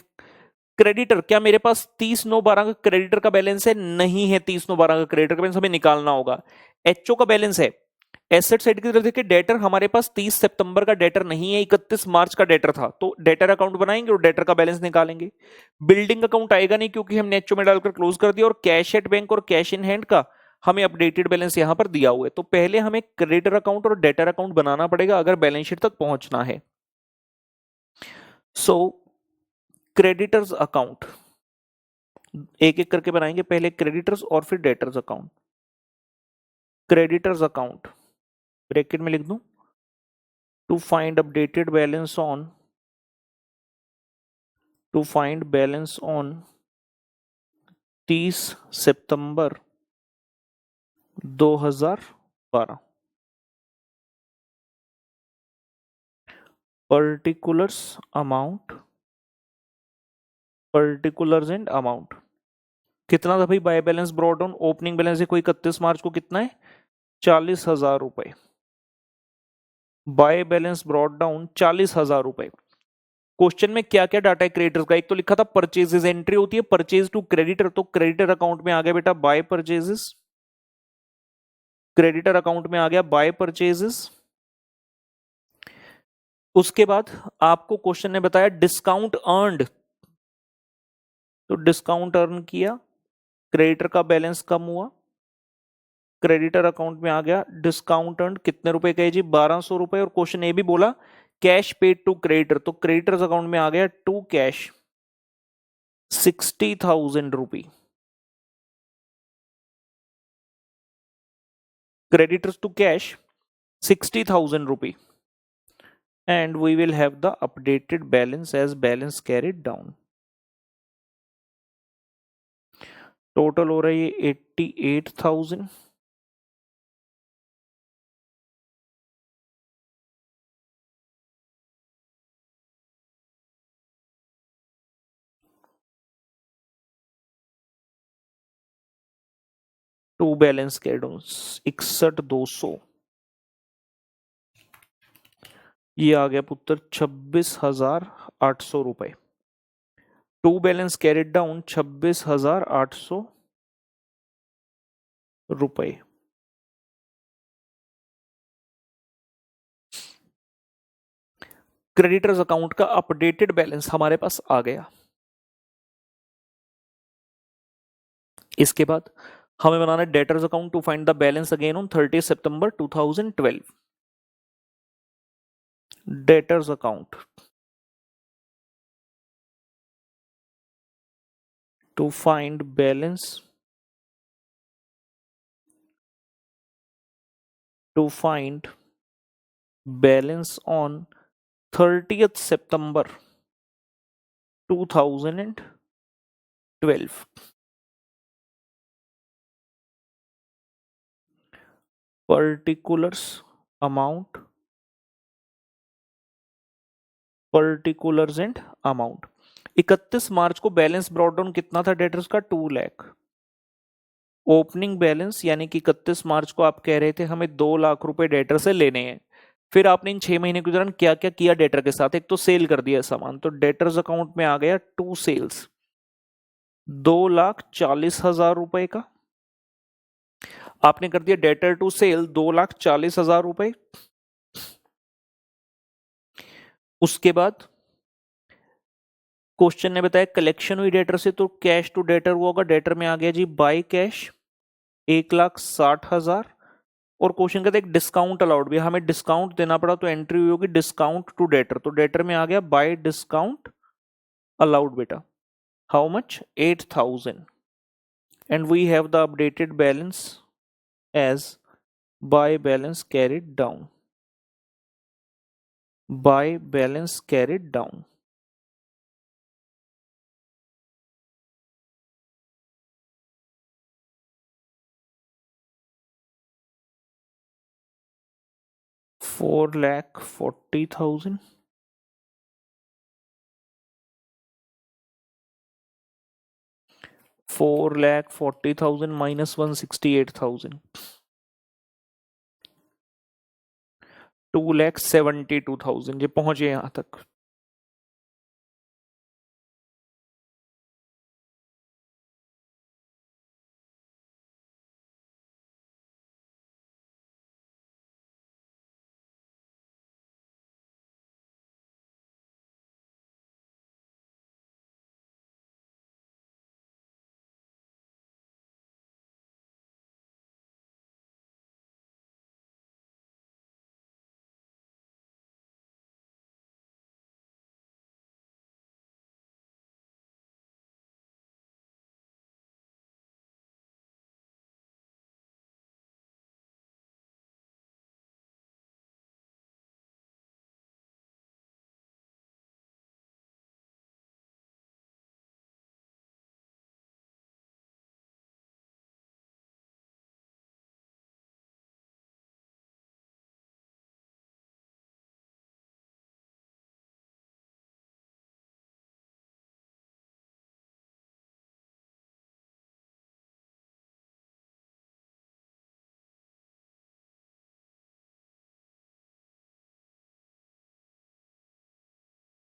क्रेडिटर, क्या मेरे पास 30/9/12 का क्रेडिटर का बैलेंस है? नहीं है, 30/9/12 का क्रेडिटर का बैलेंस हमें निकालना होगा। एचओ का बैलेंस है। एसेट साइड की तरफ देखिए, डेटर हमारे पास 30 सितंबर का डेटर नहीं है, 31 मार्च का डेटर था, तो डेटर अकाउंट बनाएंगे और डेटर का बैलेंस निकालेंगे। बिल्डिंग अकाउंट आएगा नहीं क्योंकि हमने एचओ में डालकर क्लोज कर दिया, और कैश एट बैंक और कैश इन हैंड का हमें अपडेटेड बैलेंस यहां पर दिया हुआ है। तो पहले हमें क्रेडिटर अकाउंट और डेटर अकाउंट बनाना पड़ेगा अगर बैलेंस शीट तक पहुंचना है। सो क्रेडिटर्स अकाउंट एक एक करके बनाएंगे, पहले क्रेडिटर्स और फिर debtors account. Creditors account bracket में लिख दूं, to find updated balance on, to find balance on 30 September 2012। Particulars amount, particulars and amount कितना था भाई? By balance brought down, opening balance है कोई 31 मार्च को कितना है? 40,000 रुपए। बाय बैलेंस ब्रॉट डाउन 40,000 रुपए। क्वेश्चन में क्या क्या डाटा है क्रेडिटर्स का? एक तो लिखा था परचेजेस, एंट्री होती है परचेज टू क्रेडिटर, तो क्रेडिटर अकाउंट में आ गया बेटा बाय परचेजेस, क्रेडिटर अकाउंट में आ गया बाय परचेजेस। उसके बाद आपको क्वेश्चन ने बताया डिस्काउंट अर्नड, तो डिस्काउंट अर्न किया, क्रेडिटर का बैलेंस कम हुआ, क्रेडिटर अकाउंट में आ गया डिस्काउंट अर्न कितने रुपए का है जी? 1,200 रुपए। और क्वेश्चन ये भी बोला कैश पेड टू क्रेडिटर, तो क्रेडिटर्स अकाउंट में आ गया to cash 60,000 rupee. creditors to cash 60,000 rupee, and we will have the updated balance as balance carried down. Total हो रही है 88,000। To balance carried down 61,200। ये आ गया पुत्र 26,800 रुपए। टू बैलेंस कैरिड डाउन 26,800 रुपए। क्रेडिटर्स अकाउंट का अपडेटेड बैलेंस हमारे पास आ गया। इसके बाद हमें बनाना है debtors account to find the balance again on 30 September 2012। Debtors account to find balance, to find balance on 30th September 2012। particulars amount particulars and amount. 31 मार्च को बैलेंस ब्रॉट डाउन कितना था डेटर्स का? 2 लाख। ओपनिंग बैलेंस यानी कि 31 मार्च को आप कह रहे थे हमें 2 लाख रुपए डेटर से लेने हैं। फिर आपने इन 6 महीने के दौरान क्या क्या किया डेटर के साथ? एक तो सेल कर दिया सामान, तो डेटर्स अकाउंट में आ गया 2 सेल्स, 2,40,000 रुपए का। आपने कर दिया डेटर टू सेल 2,40,000 रुपए। उसके बाद क्वेश्चन ने बताया कलेक्शन हुई डेटर से, तो कैश टू डेटर हुआ होगा। डेटर में आ गया जी बाय कैश 1,60,000। और क्वेश्चन कहते हैं एक डिस्काउंट अलाउड भी, हमें डिस्काउंट देना पड़ा तो एंट्री हुई होगी डिस्काउंट टू डेटर, तो डेटर में आ गया बाय डिस्काउंट अलाउड बेटा। How much? 8,000। And we have the updated balance as by balance carried down, by balance carried down. $4,40,000 $4,40,000 minus 168,000 $2,72,000। ये पहुंचे यहां तक।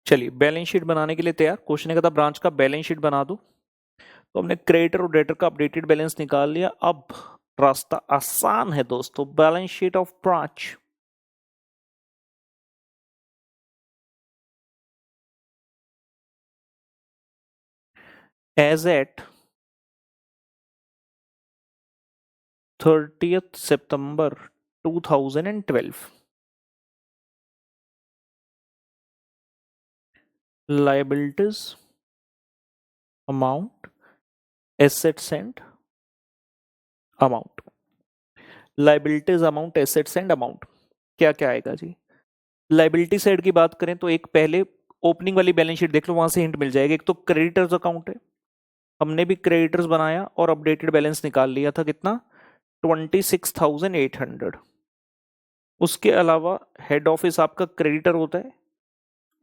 चलिए बैलेंस शीट बनाने के लिए तैयार। क्वेश्चन का था ब्रांच का बैलेंस शीट बना दो, तो हमने क्रेडिटर और डेटर का अपडेटेड बैलेंस निकाल लिया। अब रास्ता आसान है दोस्तों, balance sheet of branch. As at 30th September 2012, liabilities amount, assets and amount। Liabilities amount, assets and amount क्या क्या आएगा जी? लाइबिलिटी साइड की बात करें तो एक पहले ओपनिंग वाली बैलेंस शीट देख लो, वहां से हिंट मिल जाएगा। एक तो क्रेडिटर्स अकाउंट है, हमने भी क्रेडिटर्स बनाया और अपडेटेड बैलेंस निकाल लिया था कितना? 26,800। उसके अलावा हेड ऑफिस आपका क्रेडिटर होता है,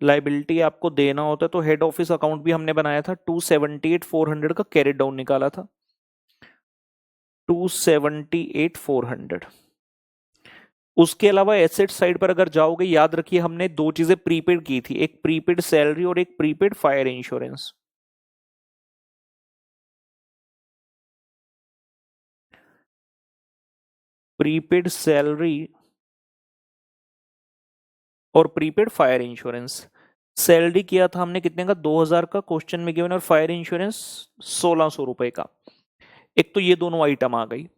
लाइबिलिटी आपको देना होता है, तो हेड ऑफिस अकाउंट भी हमने बनाया था। 278,400 का कैरी डाउन निकाला था, 278,400। उसके अलावा एसेट साइड पर अगर जाओगे, याद रखिए हमने दो चीजें प्रीपेड की थी, एक प्रीपेड सैलरी और एक prepaid fire insurance. Prepaid salary और प्रीपेड फायर इंश्योरेंस। सैलरी किया था हमने कितने का? 2,000 का क्वेश्चन में गिवन, और फायर इंश्योरेंस 1,600 रुपए का। एक तो ये दोनों आइटम आ गई।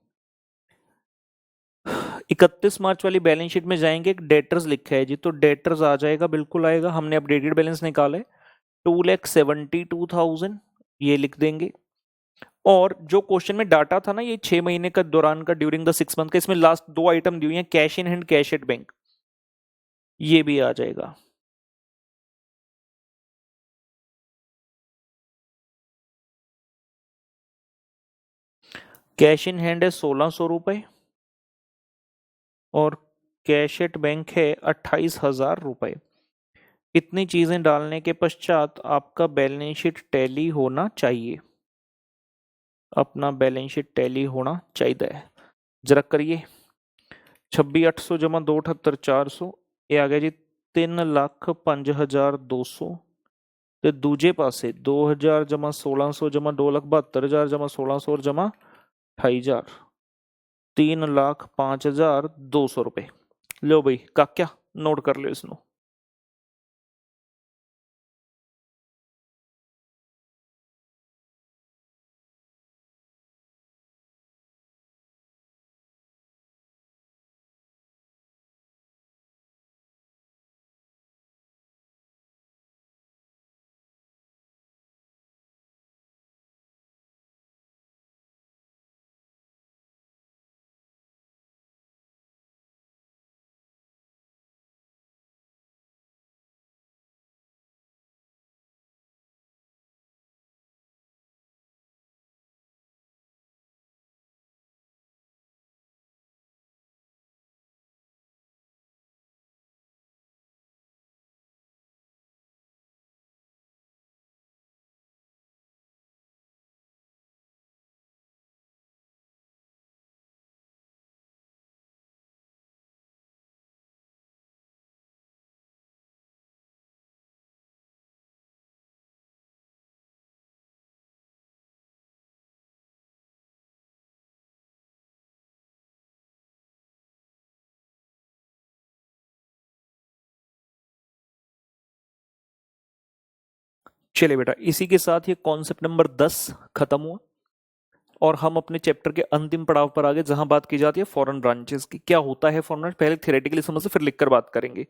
31 मार्च वाली बैलेंस शीट में जाएंगे, एक डेटर्स लिखा है जी, तो डेटर्स आ जाएगा, बिल्कुल आएगा। हमने अपडेटेड बैलेंस निकाले 2,72,000, ये लिख देंगे। और जो क्वेश्चन में डाटा था ना ये 6 महीने का दौरान का, ड्यूरिंग द 6 मंथ का, इसमें लास्ट दो आइटम दी हुई हैं, cash in hand, cash at bank, ये भी आ जाएगा। कैश इन हैंड है 1,600 रुपए और कैश एट बैंक है 28,000 रुपए। इतनी चीजें डालने के पश्चात आपका बैलेंस शीट टैली होना चाहिए, अपना बैलेंस शीट टैली होना चाहिए। जरा करिए, 26,800 जमा 2,78,400, ये आ गया जी 3,05,200। ਤੇ ਦੂਜੇ ਪਾਸੇ 2000 ਜਮਾ 1600 ਜਮਾ 2,72,000 ਜਮਾ 1600 और जमा 28,000, 3,05,200 रुपए। लो भाई काक्या नोट कर लो इसको। चलिए बेटा, इसी के साथ ये कॉन्सेप्ट नंबर 10 खत्म हुआ और हम अपने चैप्टर के अंतिम पड़ाव पर आ गए, जहां बात की जाती है फॉरेन ब्रांचेस की। क्या होता है फॉरेन ब्रांच, पहले थियोरेटिकली समझ से फिर लिखकर बात करेंगे।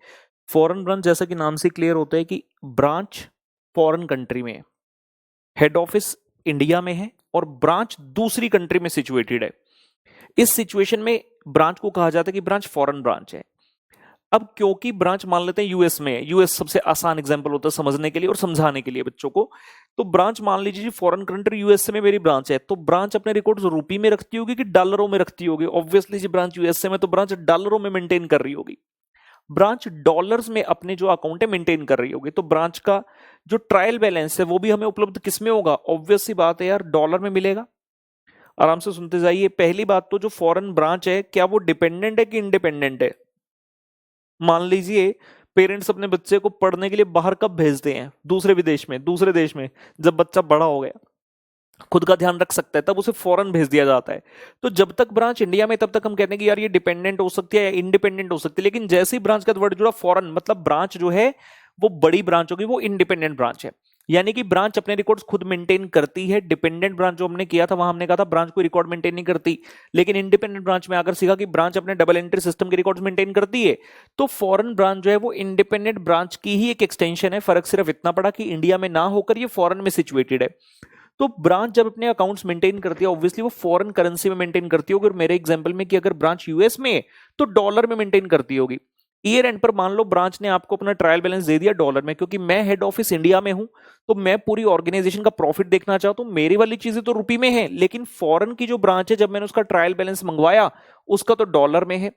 फॉरेन ब्रांच जैसा कि नाम से क्लियर होता है कि ब्रांच फॉरेन कंट्री में है, हेड ऑफिस इंडिया में है और ब्रांच दूसरी कंट्री में सिचुएटेड है। इस सिचुएशन में ब्रांच को कहा जाता है कि ब्रांच फॉरेन ब्रांच है। अब क्योंकि ब्रांच मान लेते हैं यूएस में है, यूएस सबसे आसान एग्जांपल होता है समझने के लिए और समझाने के लिए बच्चों को। तो ब्रांच मान लीजिए फॉरेन कंट्री यूएसए में मेरी ब्रांच है, तो ब्रांच अपने रिकॉर्ड्स रुपी में रखती होगी कि डॉलरों में रखती होगी? ऑब्वियसली जी ब्रांच यूएसए में तो ब्रांच डॉलरों में मेंटेन कर रही होगी। ब्रांच डॉलर्स में अपने जो अकाउंट है मेंटेन कर रही होगी, तो ब्रांच का जो ट्रायल बैलेंस है वो भी हमें उपलब्ध किस में होगा? ऑब्वियस सी बात है यार, डॉलर में मिलेगा। आराम से सुनते जाइए। पहली बात तो जो फॉरेन ब्रांच है, क्या वो डिपेंडेंट है कि इंडिपेंडेंट है? मान लीजिए पेरेंट्स अपने बच्चे को पढ़ने के लिए बाहर कब भेजते हैं? दूसरे विदेश में, दूसरे देश में। जब बच्चा बड़ा हो गया, खुद का ध्यान रख सकता है, तब उसे फॉरेन भेज दिया जाता है। तो जब तक ब्रांच इंडिया में, तब तक हम कहते हैं कि यार ये डिपेंडेंट हो सकती है या इंडिपेंडेंट हो सकती है। लेकिन जैसे ही ब्रांच का वर्ड जुड़ा फॉरेन, मतलब ब्रांच जो है वो बड़ी ब्रांच होगी, वो इंडिपेंडेंट ब्रांच है। यानी कि ब्रांच अपने रिकॉर्ड्स खुद मेंटेन करती है। डिपेंडेंट ब्रांच जो हमने किया था, वहां हमने कहा था ब्रांच कोई रिकॉर्ड मेंटेन नहीं करती। लेकिन इंडिपेंडेंट ब्रांच में आकर सीखा कि ब्रांच अपने डबल एंट्री सिस्टम के रिकॉर्ड्स मेंटेन करती है। तो फॉरेन ब्रांच जो है वो इंडिपेंडेंट ब्रांच की ही एक एक्सटेंशन है। फर्क सिर्फ इतना पड़ा कि इंडिया में ना होकर ये फॉरेन में सिचुएटेड है। तो ब्रांच जब अपने अकाउंट्स मेंटेन करती है, ऑब्वियसली वो फॉरेन करेंसी में मेंटेन करती होगी। और मेरे एग्जांपल में कि अगर ब्रांच यूएस में है तो डॉलर में मेंटेन करती होगी। ईयर एंड पर मान लो ब्रांच ने आपको अपना ट्रायल बैलेंस दे दिया डॉलर में, क्योंकि मैं हेड ऑफिस इंडिया में हूं, तो मैं पूरी ऑर्गेनाइजेशन का प्रॉफिट देखना चाहता हूं। मेरी वाली चीजें तो रुपी में है, लेकिन फॉरेन की जो ब्रांच है, जब मैंने उसका ट्रायल बैलेंस मंगवाया, उसका तो डॉलर में है।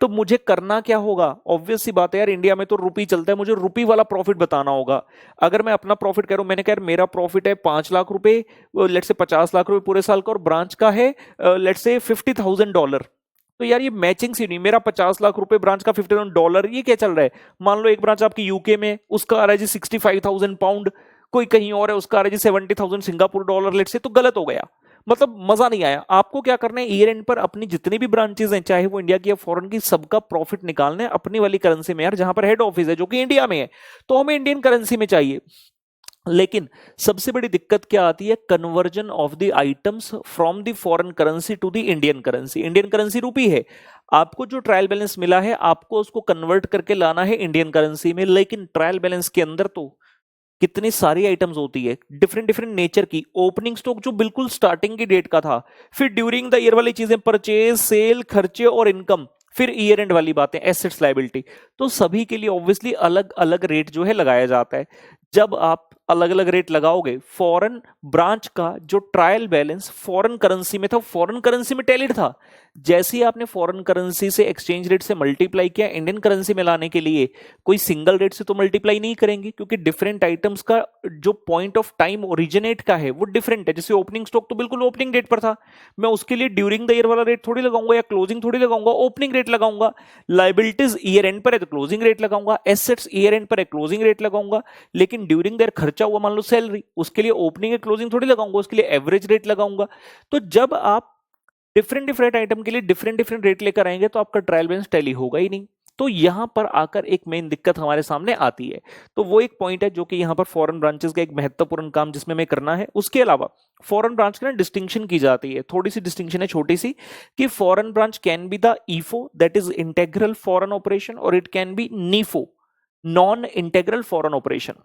तो मुझे करना क्या होगा? ऑब्वियस सी बात है यार, इंडिया में तो रुपी चलता है, मुझे रुपी वाला प्रॉफिट बताना होगा। अगर मैं अपना प्रॉफिट कह रहा हूं, मैंने कहा मेरा प्रॉफिट है 5 लाख रुपए, लेट से 50 लाख रुपए पूरे साल का, और ब्रांच का है लेट से $50,000। तो यार ये मैचिंग सी नहीं, मेरा 50 लाख रुपए, ब्रांच का $50,000, ये क्या चल रहा है? मान लो एक ब्रांच आपकी यूके में, उसका आ रहा है जी 65,000 पाउंड, कोई कहीं और है उसका आ रहा है जी 70,000 सिंगापुर डॉलर, लेट से, तो गलत हो गया। मतलब मजा नहीं आया। आपको क्या करना है, ईयर एंड पर अपनी जितनी भी ब्रांचेस हैं, चाहे वो इंडिया की या फॉरेन की, सबका प्रॉफिट निकालना है अपनी वाली करेंसी में यार, जहां पर हेड ऑफिस है जो कि इंडिया में है, तो हमें इंडियन करेंसी में चाहिए। लेकिन सबसे बड़ी दिक्कत क्या आती है? Conversion of the items from the foreign currency to the Indian currency. Indian currency rupee है, आपको जो ट्रायल बैलेंस मिला है, आपको उसको कन्वर्ट करके लाना है इंडियन करेंसी में। लेकिन ट्रायल बैलेंस के अंदर तो कितनी सारी आइटम्स होती है, डिफरेंट डिफरेंट नेचर की। ओपनिंग स्टॉक जो बिल्कुल स्टार्टिंग की डेट का था, फिर ड्यूरिंग द ईयर वाली चीजें, परचेज, सेल, खर्चे और इनकम, फिर ईयर एंड वाली बातें, एसेट्स, लायबिलिटी। तो सभी के लिए ऑब्वियसली अलग अलग रेट जो है लगाया जाता है। जब आप अलग अलग रेट लगाओगे, फॉरेन ब्रांच का जो ट्रायल बैलेंस फॉरेन करेंसी में था, फॉरेन करेंसी में टैलिड था, जैसे ही आपने फॉरेन करेंसी से एक्सचेंज रेट से मल्टीप्लाई किया, इंडियन करेंसी में लाने के लिए कोई सिंगल रेट से तो मल्टीप्लाई नहीं करेंगे, क्योंकि डिफरेंट आइटम्स का जो पॉइंट ऑफ टाइम ओरिजिनेट का है वो डिफरेंट है। जैसे ओपनिंग स्टॉक तो बिल्कुल ओपनिंग डेट पर था, मैं उसके लिए ड्यूरिंग द ईयर वाला रेट थोड़ी लगाऊंगा या क्लोजिंग थोड़ी लगाऊंगा, ओपनिंग रेट लगाऊंगा। लाइबिलिटीज ईयर एंड पर है तो क्लोजिंग रेट लगाऊंगा, एसेट्स ईयर एंड पर है क्लोजिंग रेट लगाऊंगा। लेकिन ड्यूरिंग द ईयर खर्चा हुआ मान लो सैलरी, उसके लिए ओपनिंग या क्लोजिंग थोड़ी लगाऊंगा, उसके लिए एवरेज रेट लगाऊंगा। तो जब आप डिफरेंट डिफरेंट आइटम के लिए डिफरेंट डिफरेंट रेट लेकर आएंगे तो आपका ट्रायल बैलेंस टैली होगा ही नहीं। तो यहां पर आकर एक मेन दिक्कत हमारे सामने आती है। तो वो एक पॉइंट है जो कि यहां पर फॉरेन ब्रांचेस का एक महत्वपूर्ण काम जिसमें हमें करना है। उसके अलावा फॉरेन ब्रांच की ना डिस्टिंक्शन की जाती है, थोड़ी सी डिस्टिंक्शन है छोटी सी, कि foreign branch can be the IFO that is integral foreign operation, और it can be NIFO non integral foreign operation.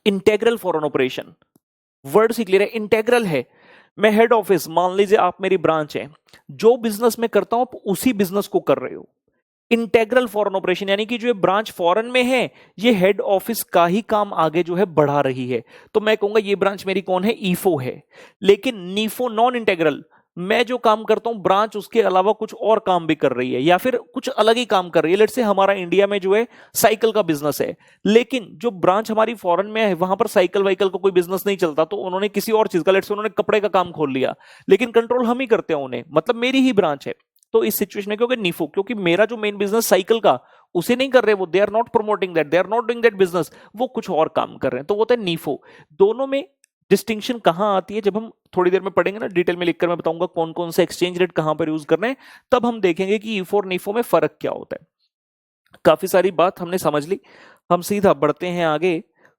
Integral foreign operation word से क्लियर है, इंटेग्रल है। मैं हेड ऑफिस, मान लीजिए आप मेरी ब्रांच है, जो बिजनेस में करता हूं आप उसी बिजनेस को कर रहे हो। इंटेग्रल फॉरेन ऑपरेशन यानी कि जो ये ब्रांच फॉरेन में है ये हेड ऑफिस का ही काम आगे जो है बढ़ा रही है, तो मैं कहूंगा ये ब्रांच मेरी कौन है, ईफो है। लेकिन नीफो नॉन इंटेग्रल, मैं जो काम करता हूं ब्रांच उसके अलावा कुछ और काम भी कर रही है या फिर कुछ अलग ही काम कर रही है। लेट्स से हमारा इंडिया में जो है साइकिल का बिजनेस है, लेकिन जो ब्रांच हमारी फॉरेन में है वहां पर साइकिल वाइकल का कोई बिजनेस नहीं चलता, तो उन्होंने किसी और चीज का, लेट्स से उन्होंने कपड़े का काम खोल लिया, लेकिन कंट्रोल हम ही करते हैं उन्हें, मतलब मेरी ही ब्रांच है। तो इस सिचुएशन में क्योंकि नीफो, क्योंकि मेरा जो मेन बिजनेस साइकिल का, उसे नहीं कर रहे वो, they are not promoting that, they are not doing that business, वो कुछ और काम कर रहे हैं, तो वो होता है नीफो। दोनों में डिस्टिंक्शन कहां आती है, जब हम थोड़ी देर में पढ़ेंगे ना डिटेल में लिखकर, मैं बताऊंगा कौन कौन से एक्सचेंज रेट कहां पर यूज करने हैं, तब हम देखेंगे कि ईफो और नीफो में फर्क क्या होता है। काफी सारी बात हमने समझ ली, हम सीधा बढ़ते हैं आगे,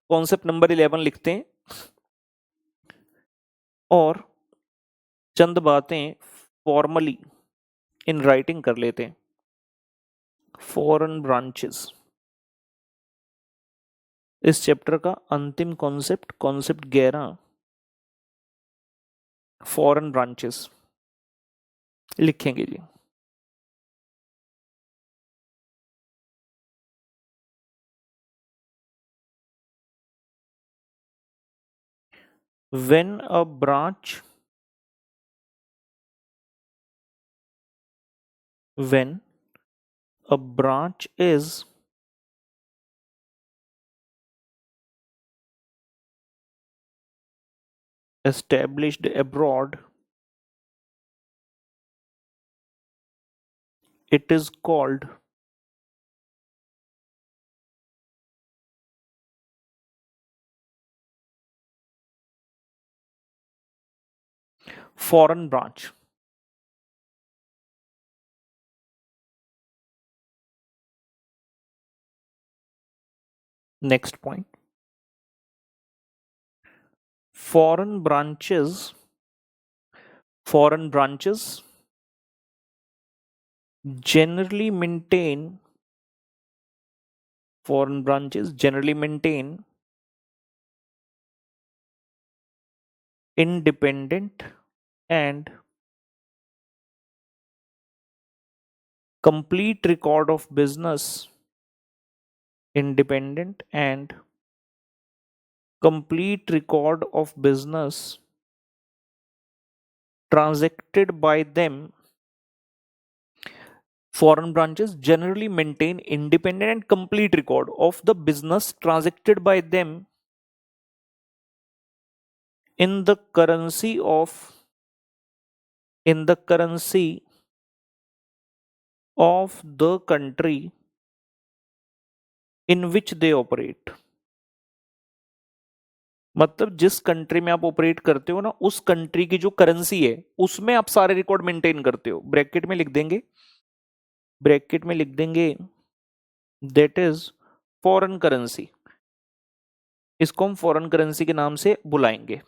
कॉन्सेप्ट नंबर 11 लिखते हैं और चंद बातें फॉर्मली इन राइटिंग कर लेते हैं। फॉरेन ब्रांचेस इस चैप्टर का अंतिम कॉन्सेप्ट, कॉन्सेप्ट 11, फॉरेन ब्रांचेस लिखेंगे जी। When a branch when a branch is established abroad, it is called foreign branch. Next point, foreign branches generally maintain independent and complete record of business, independent and complete record of business transacted by them. Foreign branches generally maintain independent and complete record of the business transacted by them in the currency of the country in which they operate. मतलब जिस country में आप operate करते हो ना, उस country की जो करेंसी है उसमें आप सारे रिकॉर्ड मेंटेन करते हो। ब्रैकेट में लिख देंगे दैट इज फॉरेन करेंसी, इसको हम फॉरेन करेंसी के नाम से बुलाएंगे।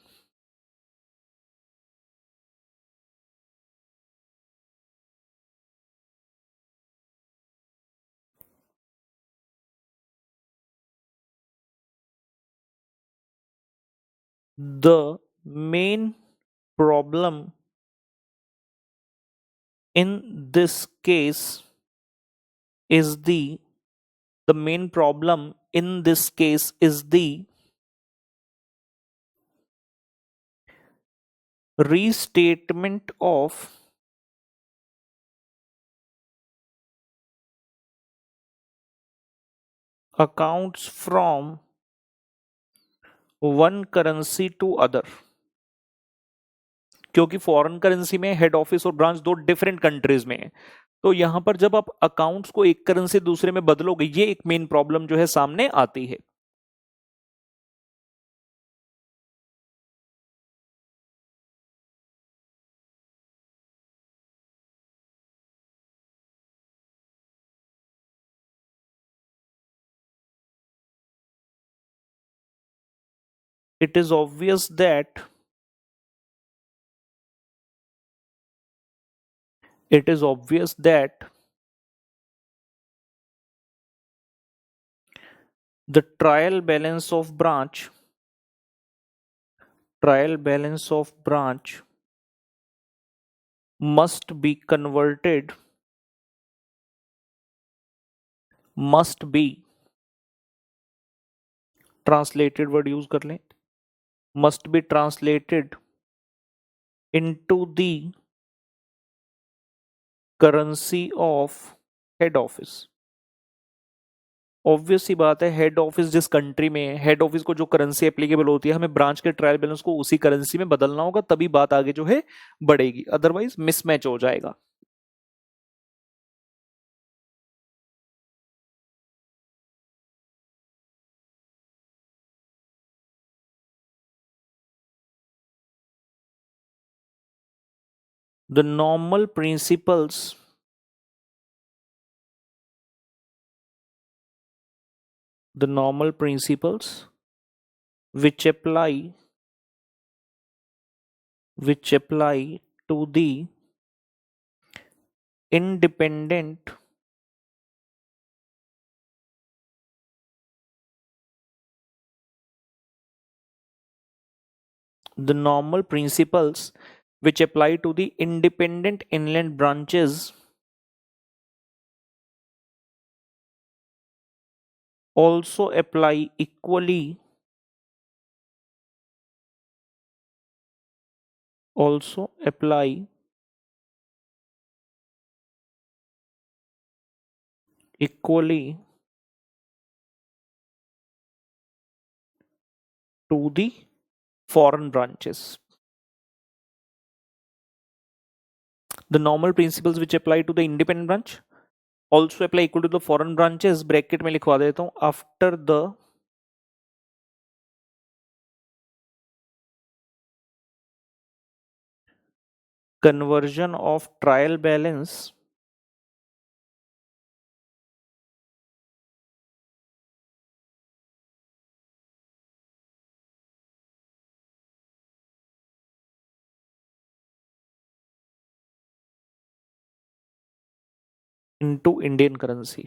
The main problem in this case is the main problem in this case is the restatement of accounts from one currency to other, क्योंकि फॉरेन करेंसी में head office और branch दो डिफरेंट कंट्रीज में है, तो यहां पर जब आप अकाउंट्स को एक करेंसी दूसरे में बदलोगे, ये एक मेन प्रॉब्लम जो है सामने आती है। It is obvious that it is obvious that the trial balance of branch must be converted, must be translated, word use कर लें, must be translated into the currency of head office। Obvious सी बात है, head office जिस country में है, head office को जो करेंसी एप्लीकेबल होती है, हमें ब्रांच के ट्रायल बैलेंस को उसी करेंसी में बदलना होगा, तभी बात आगे जो है बढ़ेगी, अदरवाइज मिसमैच हो जाएगा। The normal principles the normal principles which apply to the independent the normal principles which apply to the independent inland branches also apply equally also apply equally to the foreign branches। The normal principles which apply to the independent branch also apply equal to the foreign branches, bracket में लिखवा देता हूं, after the conversion of trial balance into Indian currency।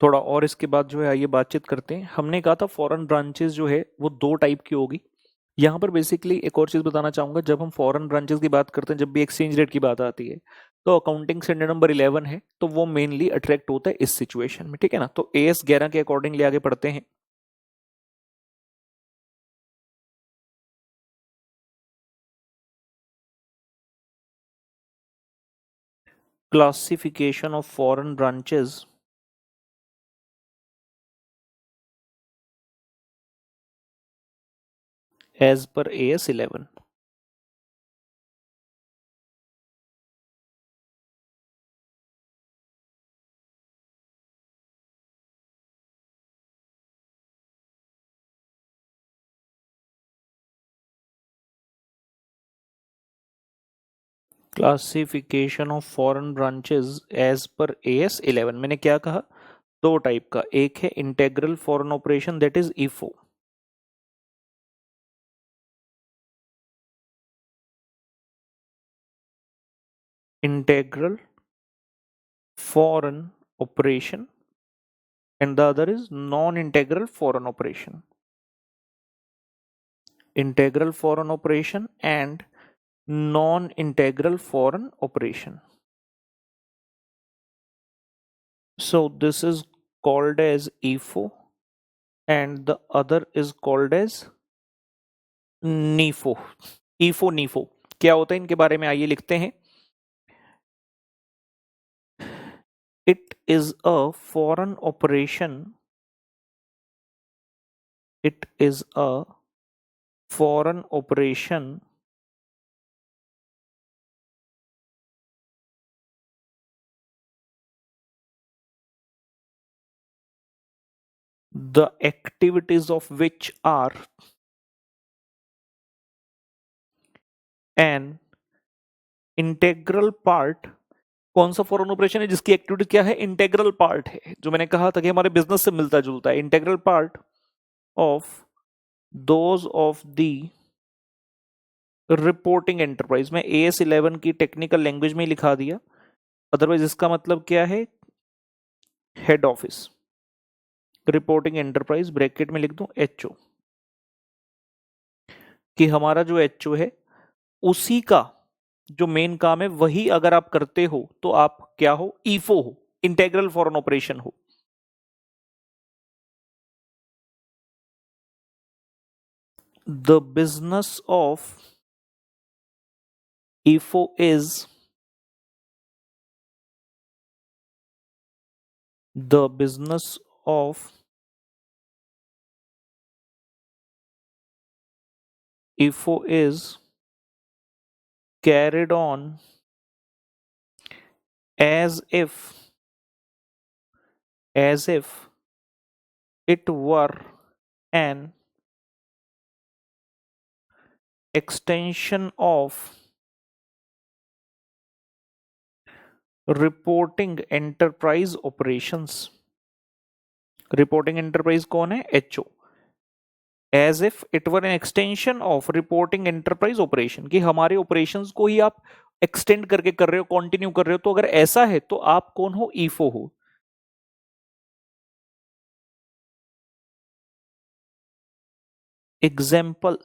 थोड़ा और इसके बाद जो है आइए बातचीत करते हैं। हमने कहा था फॉरेन ब्रांचेस जो है वो दो टाइप की होगी। यहाँ पर बेसिकली एक और चीज बताना चाहूंगा, जब हम फॉरेन ब्रांचेस की बात करते हैं, जब भी एक्सचेंज रेट की बात आती है, तो अकाउंटिंग स्टैंडर्ड नंबर 11 है, तो वो मेनली अट्रैक्ट होता है इस सिचुएशन में, ठीक है ना। तो एएस 11 के अकॉर्डिंगली आगे पढ़ते हैं। Classification of foreign branches as per AS 11। Classification of foreign branches as per AS 11। मैंने क्या कहा, दो टाइप का, एक है integral foreign operation that is IFO, integral foreign operation, and the other is non-integral foreign operation. Integral foreign operation and non-integral foreign operation. So this is called as IFO and the other is called as NIFO. IFO NIFO क्या होता है, इनके बारे में आइए लिखते हैं. It is a foreign operation. It is a foreign operation the activities of which are an integral part. कौन सा फॉरेन ऑपरेशन है जिसकी एक्टिविटी क्या है, इंटेग्रल पार्ट है, जो मैंने कहा था कि हमारे बिजनेस से मिलता जुलता है. Integral part of those of the reporting enterprise. में AS11 की टेक्निकल लैंग्वेज में ही लिखा दिया, अदरवाइज इसका मतलब क्या है, head office. Reporting enterprise bracket में लिख दूं HO, कि हमारा जो HO है उसी का जो मेन काम है वही अगर आप करते हो तो आप क्या हो, IFO हो, इंटेग्रल फॉरेन ऑपरेशन हो. The business of IFO is the business of IFO is carried on as if it were an extension of reporting enterprise operations. Reporting enterprise कौन है, HO. As if it were an extension of reporting enterprise operation, कि हमारे operations को ही आप extend करके कर रहे हो, कंटिन्यू कर रहे हो. तो अगर ऐसा है तो आप कौन हो, IFO हो. एग्जाम्पल,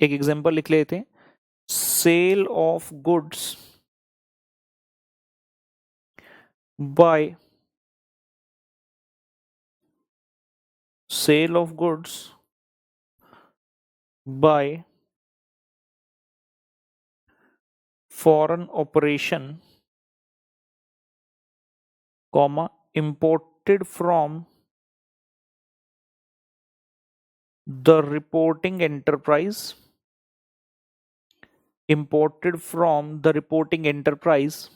एक एग्जाम्पल लिख लेते हैं. Sale of goods by sale of goods by foreign operation, comma, imported from the reporting enterprise, imported from the reporting enterprise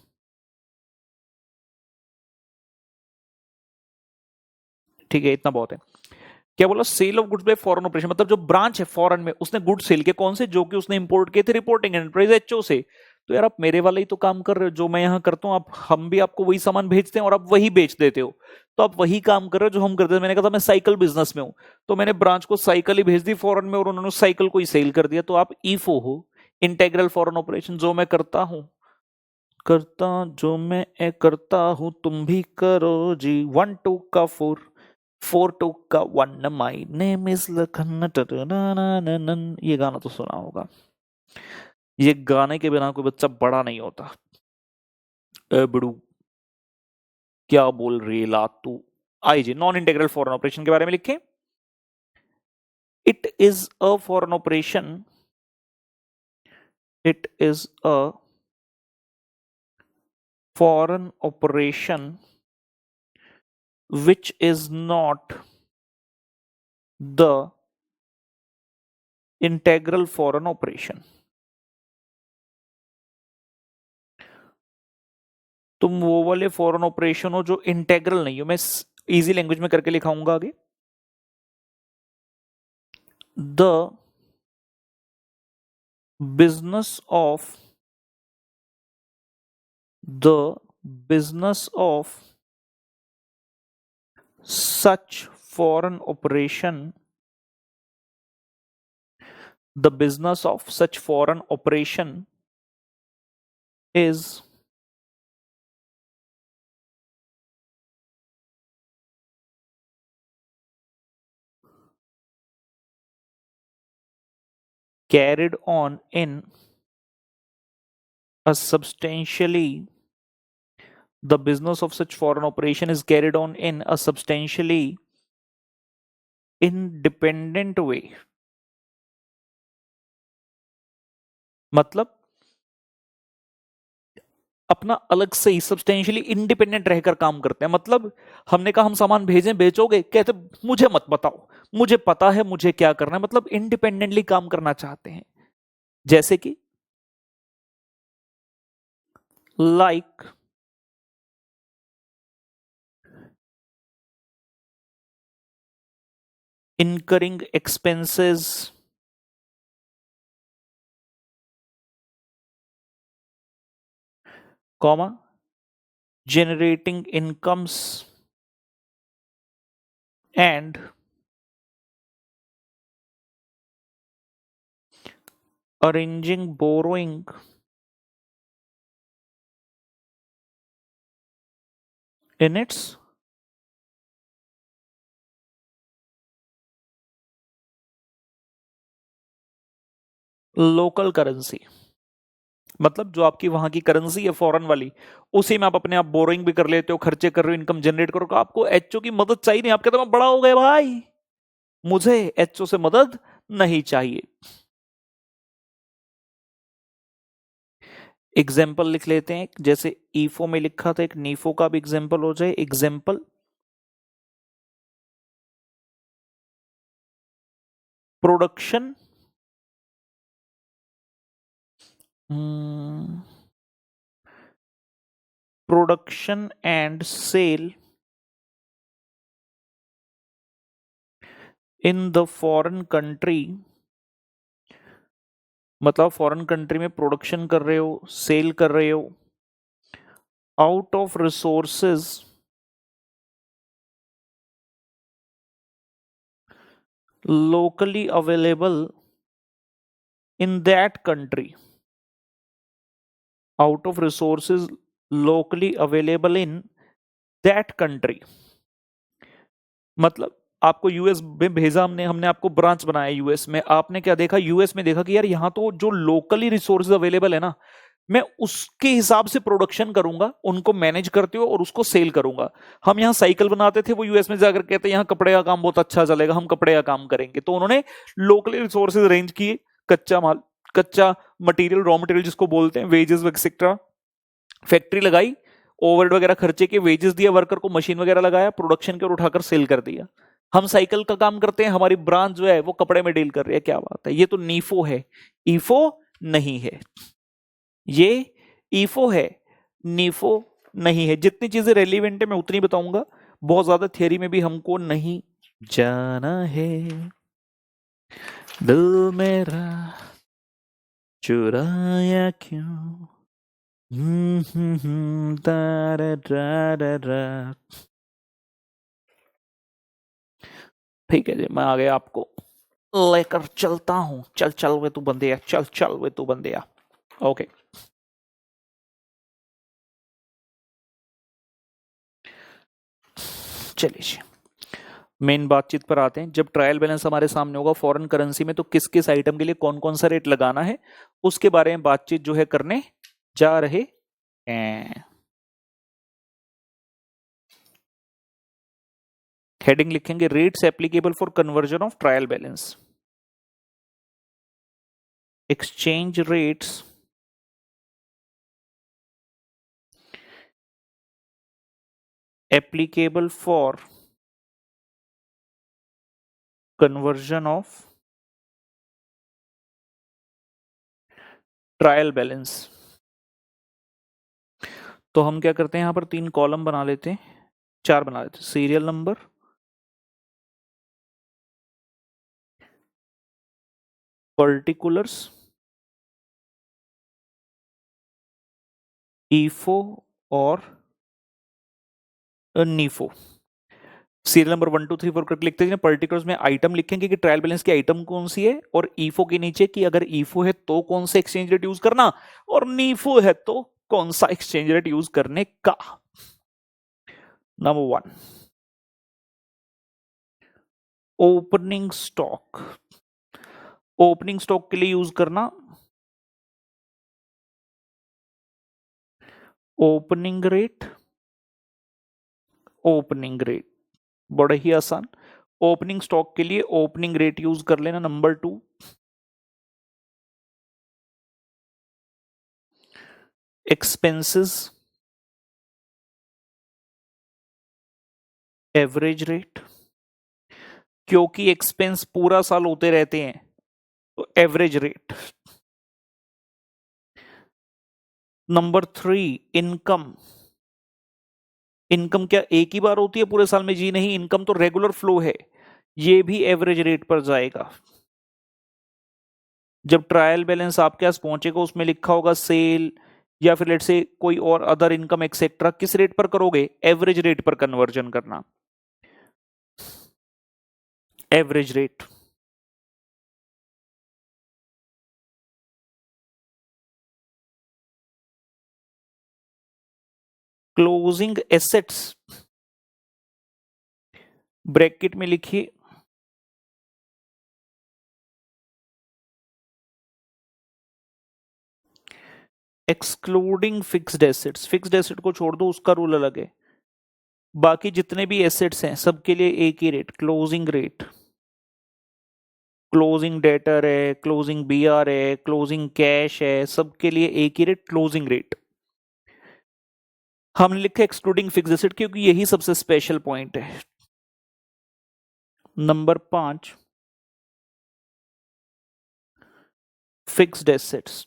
ठीक है, इतना बहुत है. क्या बोला, sale of goods by foreign operation, मतलब जो ब्रांच है फॉरेन में उसने गुड्स सेल के, कौन से, जो कि उसने इंपोर्ट किए थे रिपोर्टिंग एंटरप्राइज HO से. तो यार आप मेरे वाला ही तो काम कर रहे हो जो मैं यहाँ करता हूँ. आप, हम भी आपको वही सामान भेजते हैं और आप वही बेच देते हो. तो आप वही काम कर रहे हो जो हम करते हैं. मैंने कहा था मैं साइकिल बिजनेस में हूँ, तो मैंने ब्रांच को साइकिल ही भेज दी फॉरेन में और उन्होंने साइकिल को ही सेल कर दिया. तो आप IFO हो, इंटेग्रल फॉरेन ऑपरेशन. जो मैं करता हूँ जो मैं करता हूँ तुम भी करो जी. 1 2 का 4, 4 2 का 1, माई नेम इज लखन. ये गाना तो सुना होगा. ये गाने के बिना कोई बच्चा बड़ा नहीं होता. ए बड़ू क्या बोल रही है लात तू. आइए नॉन इंटेग्रल फॉरेन ऑपरेशन के बारे में लिखें. It is a foreign operation, it is a foreign operation which is not the integral foreign operation. तुम वो वाले फॉरेन ऑपरेशन हो जो इंटेग्रल नहीं हो. मैं इजी लैंग्वेज में करके लिखाऊंगा आगे. The business of the business of such foreign operation the business of such foreign operation is carried on in a substantially the business of such foreign operation is carried on in a substantially independent way मतलब अपना अलग से ही substantially independent रहकर काम करते हैं मतलब हमने कहा हम सामान भेजें बेचोगे कहते मुझे मत बताओ मुझे पता है मुझे क्या करना है मतलब इंडिपेंडेंटली काम करना चाहते हैं जैसे कि like incurring expenses comma generating incomes and arranging borrowing in its local currency मतलब जो आपकी वहां की करेंसी है फॉरेन वाली उसी में आप अपने आप बोरोइंग भी कर लेते हो खर्चे कर रहे हो इनकम जनरेट करो आपको एचओ की मदद चाहिए नहीं आप कहते मैं बड़ा हो गया भाई मुझे एचओ से मदद नहीं चाहिए एग्जाम्पल लिख लेते हैं जैसे ईफो में लिखा था एक नीफो का भी एग्जाम्पल हो जाए example production production and sale in the foreign country मतलब फॉरेन कंट्री में प्रोडक्शन कर रहे हो सेल कर रहे हो out of resources locally available in that country out of resources locally available in that country मतलब आपको यूएस में भेजा हमने हमने आपको ब्रांच बनाया यूएस में आपने क्या देखा यूएस में देखा कि यार यहाँ तो जो लोकली रिसोर्सेज अवेलेबल है ना मैं उसके हिसाब से प्रोडक्शन करूंगा उनको मैनेज करते हो और उसको सेल करूंगा हम यहाँ साइकिल बनाते थे वो यूएस में जाकर कहते हैं यहाँ कपड़े का काम बहुत अच्छा चलेगा हम कपड़े का काम करेंगे तो उन्होंने लोकली रिसोर्सेज अरेंज किए कच्चा माल कच्चा मटेरियल रॉ मटेरियल जिसको बोलते हैं वेजेस एक्सेट्रा फैक्ट्री लगाई ओवरहेड वगैरह खर्चे के वेजेस दिया वर्कर को मशीन वगैरह लगाया प्रोडक्शन के और उठाकर सेल कर दिया हम साइकिल का काम करते हैं हमारी ब्रांच जो है वो कपड़े में डील कर रही है क्या बात है ये तो नीफो है ईफो नहीं है ये ईफो है नीफो नहीं है जितनी चीजें रेलिवेंट है मैं उतनी बताऊंगा बहुत ज्यादा थियरी में भी हमको नहीं जाना है दिल मेरा चुराया क्यों ठीक है जी मैं आगे आपको लेकर चलता हूं चल चल वे तू बंदे चल चल वे तू बंदे ओके चलिए मेन बातचीत पर आते हैं जब ट्रायल बैलेंस हमारे सामने होगा फॉरेन करेंसी में तो किस किस आइटम के लिए कौन कौन सा रेट लगाना है उसके बारे में बातचीत जो है करने जा रहे हैं हेडिंग लिखेंगे rates applicable for conversion of trial balance exchange rates applicable for conversion of trial balance तो हम क्या करते हैं यहां पर 3 कॉलम बना लेते हैं 4 बना लेते हैं सीरियल नंबर पर्टिकुलर्स ईफो और नीफो। सीरियल नंबर 1 2 3 4 करके लिखते हैं, पर्टिकुलर्स में आइटम लिखेंगे कि ट्रायल बैलेंस की आइटम कौन सी है, और ईफो के नीचे कि अगर ईफो है तो कौन सा एक्सचेंज रेट यूज करना, और नीफो है तो कौन सा एक्सचेंज रेट यूज करने का। Number 1, opening stock. Opening stock के लिए यूज करना ओपनिंग रेट। ओपनिंग रेट बड़ा ही आसान। ओपनिंग स्टॉक के लिए ओपनिंग रेट यूज कर लेना। नंबर 2, एक्सपेंसेस एवरेज रेट, क्योंकि एक्सपेंस पूरा साल होते रहते हैं तो average rate. Number 3, income. Income क्या एक ही बार होती है पूरे साल में? जी नहीं, इनकम तो रेगुलर फ्लो है, ये भी एवरेज रेट पर जाएगा। जब ट्रायल बैलेंस आपके पास पहुंचेगा उसमें लिखा होगा सेल या फिर लेट से कोई और अदर इनकम एक्सेट्रा, किस रेट पर करोगे? एवरेज रेट पर कन्वर्जन करना, average rate. Closing assets bracket में लिखिए excluding fixed assets. Fixed asset को छोड़ दो, उसका रूल अलग है। बाकी जितने भी एसेट्स हैं सबके लिए एक ही rate, closing rate. Closing debtor है, क्लोजिंग बीआर है, क्लोजिंग कैश है, सबके लिए एक ही रेट, क्लोजिंग रेट। हमने लिखा एक्सक्लूडिंग फिक्स्ड एसेट क्योंकि यही सबसे स्पेशल पॉइंट है। Number 5, fixed assets.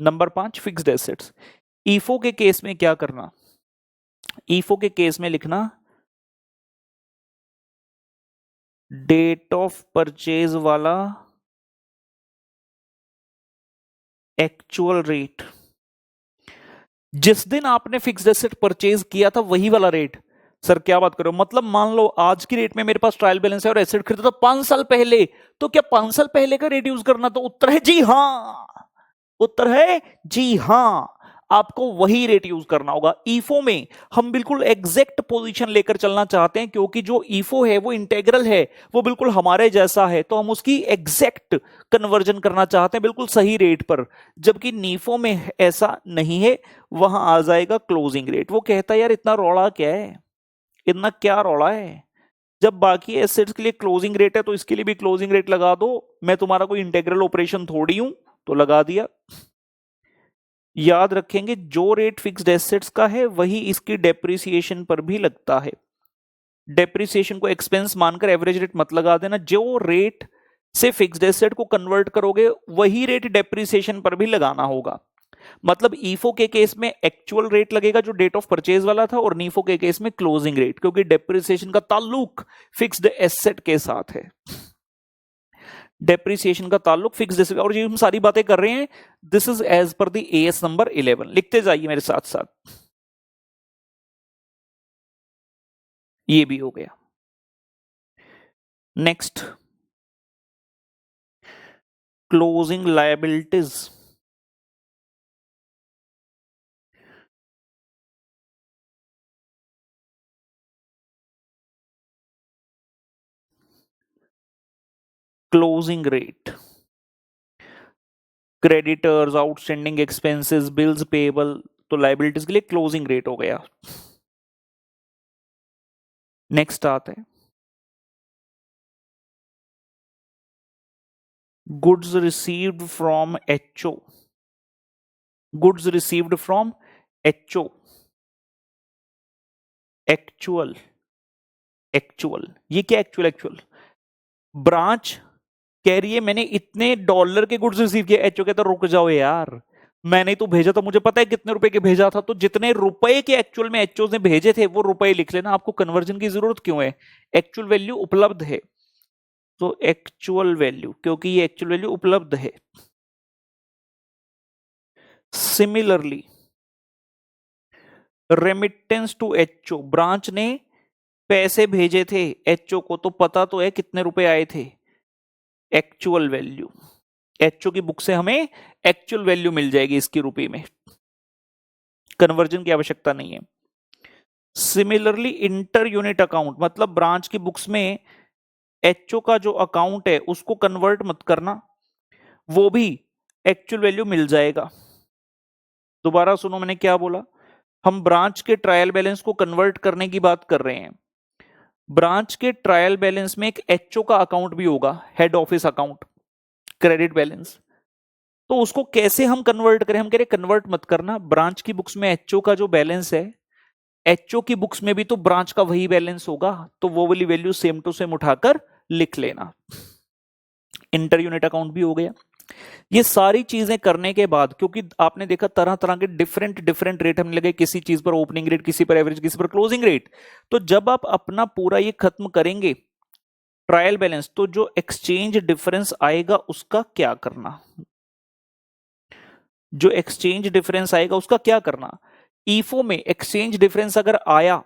Number 5, fixed assets. IFO के केस में क्या करना? ईफो के केस में लिखना डेट ऑफ परचेज वाला एक्चुअल रेट। जिस दिन आपने फिक्स्ड एसेट परचेज किया था वही वाला रेट। सर क्या बात करो, मतलब मान लो आज की रेट में मेरे पास ट्रायल बैलेंस है और एसेट खरीदा था 5 साल पहले, तो क्या 5 साल पहले का रेट यूज करना? तो उत्तर है जी हां। उत्तर है जी हां, आपको वही रेट यूज करना होगा। ईफो में हम बिल्कुल एग्जैक्ट पोजीशन लेकर चलना चाहते हैं क्योंकि जो ईफो है वो इंटेग्रल है, वो बिल्कुल हमारे जैसा है, तो हम उसकी एग्जैक्ट कन्वर्जन करना चाहते हैं बिल्कुल सही रेट पर। जबकि नीफो में ऐसा नहीं है, वहां आ जाएगा क्लोजिंग रेट। वो कहता है यार इतना रौला क्या है, इतना क्या रौला है, जब बाकी एसेट्स के लिए क्लोजिंग रेट है तो इसके लिए भी क्लोजिंग रेट लगा दो, मैं तुम्हारा कोई इंटेग्रल ऑपरेशन थोड़ी हूं। तो लगा दिया। याद रखेंगे जो रेट फिक्स्ड एसेट्स का है वही इसकी डेप्रिसिएशन पर भी लगता है। डेप्रिसिएशन को एक्सपेंस मानकर एवरेज रेट मत लगा देना, जो रेट से फिक्स्ड एसेट को कन्वर्ट करोगे वही रेट डेप्रिसिएशन पर भी लगाना होगा। मतलब ईफो के केस में एक्चुअल रेट लगेगा जो डेट ऑफ परचेज वाला था, और नीफो के केस में क्लोजिंग रेट, क्योंकि डेप्रिसिएशन का ताल्लुक फिक्स्ड एसेट के साथ है। डेप्रिसिएशन का ताल्लुक फिक्स्ड एसेट, और ये हम सारी बातें कर रहे हैं this is as per the AS number 11। लिखते जाइए मेरे साथ साथ। ये भी हो गया। Next, closing liabilities. Closing rate, creditors, outstanding expenses, bills payable, तो लायबिलिटीज के लिए क्लोजिंग रेट हो गया। नेक्स्ट आते हैं goods received from HO. Goods received from HO, actual. Actual ये क्या? एक्चुअल, एक्चुअल ब्रांच कह रही है मैंने इतने डॉलर के गुड्स रिसीव किए, एचओ कहता रुक जाओ यार, मैंने तो भेजा था, मुझे पता है कितने रुपए के भेजा था, तो जितने रुपए के एक्चुअल में एचओ ने भेजे थे वो रुपए लिख लेना, आपको कन्वर्जन की जरूरत क्यों है? एक्चुअल वैल्यू उपलब्ध है, तो एक्चुअल वैल्यू, क्योंकि ये एक्चुअल वैल्यू उपलब्ध है। Similarly remittance to HO, branch ने पैसे भेजे थे एचओ को, तो पता तो है कितने रुपए आए थे, एक्चुअल वैल्यू। एचओ की बुक से हमें एक्चुअल वैल्यू मिल जाएगी इसकी रुपए में, कन्वर्जन की आवश्यकता नहीं है। सिमिलरली इंटर यूनिट अकाउंट, मतलब ब्रांच की बुक्स में एचओ का जो अकाउंट है उसको कन्वर्ट मत करना, वो भी एक्चुअल वैल्यू मिल जाएगा। दोबारा सुनो मैंने क्या बोला, हम ब्रांच के ट्रायल बैलेंस को कन्वर्ट करने की बात कर रहे हैं। ब्रांच के ट्रायल बैलेंस में एक एचओ का अकाउंट भी होगा, head office account, credit balance. तो उसको कैसे हम कन्वर्ट करें, हम कह रहे कन्वर्ट मत करना, ब्रांच की बुक्स में एचओ का जो बैलेंस है, एचओ की बुक्स में भी तो ब्रांच का वही बैलेंस होगा, तो वो वाली वैल्यू सेम टू सेम उठाकर लिख लेना। इंटर यूनिट अकाउंट भी हो गया। ये सारी चीजें करने के बाद, क्योंकि आपने देखा तरह तरह के डिफरेंट डिफरेंट रेट हमें लगे, किसी चीज पर ओपनिंग रेट, किसी पर एवरेज, किसी पर क्लोजिंग रेट, तो जब आप अपना पूरा ये खत्म करेंगे ट्रायल बैलेंस, तो जो एक्सचेंज डिफरेंस आएगा उसका क्या करना, जो एक्सचेंज डिफरेंस आएगा उसका क्या करना। ईफो में एक्सचेंज डिफरेंस अगर आया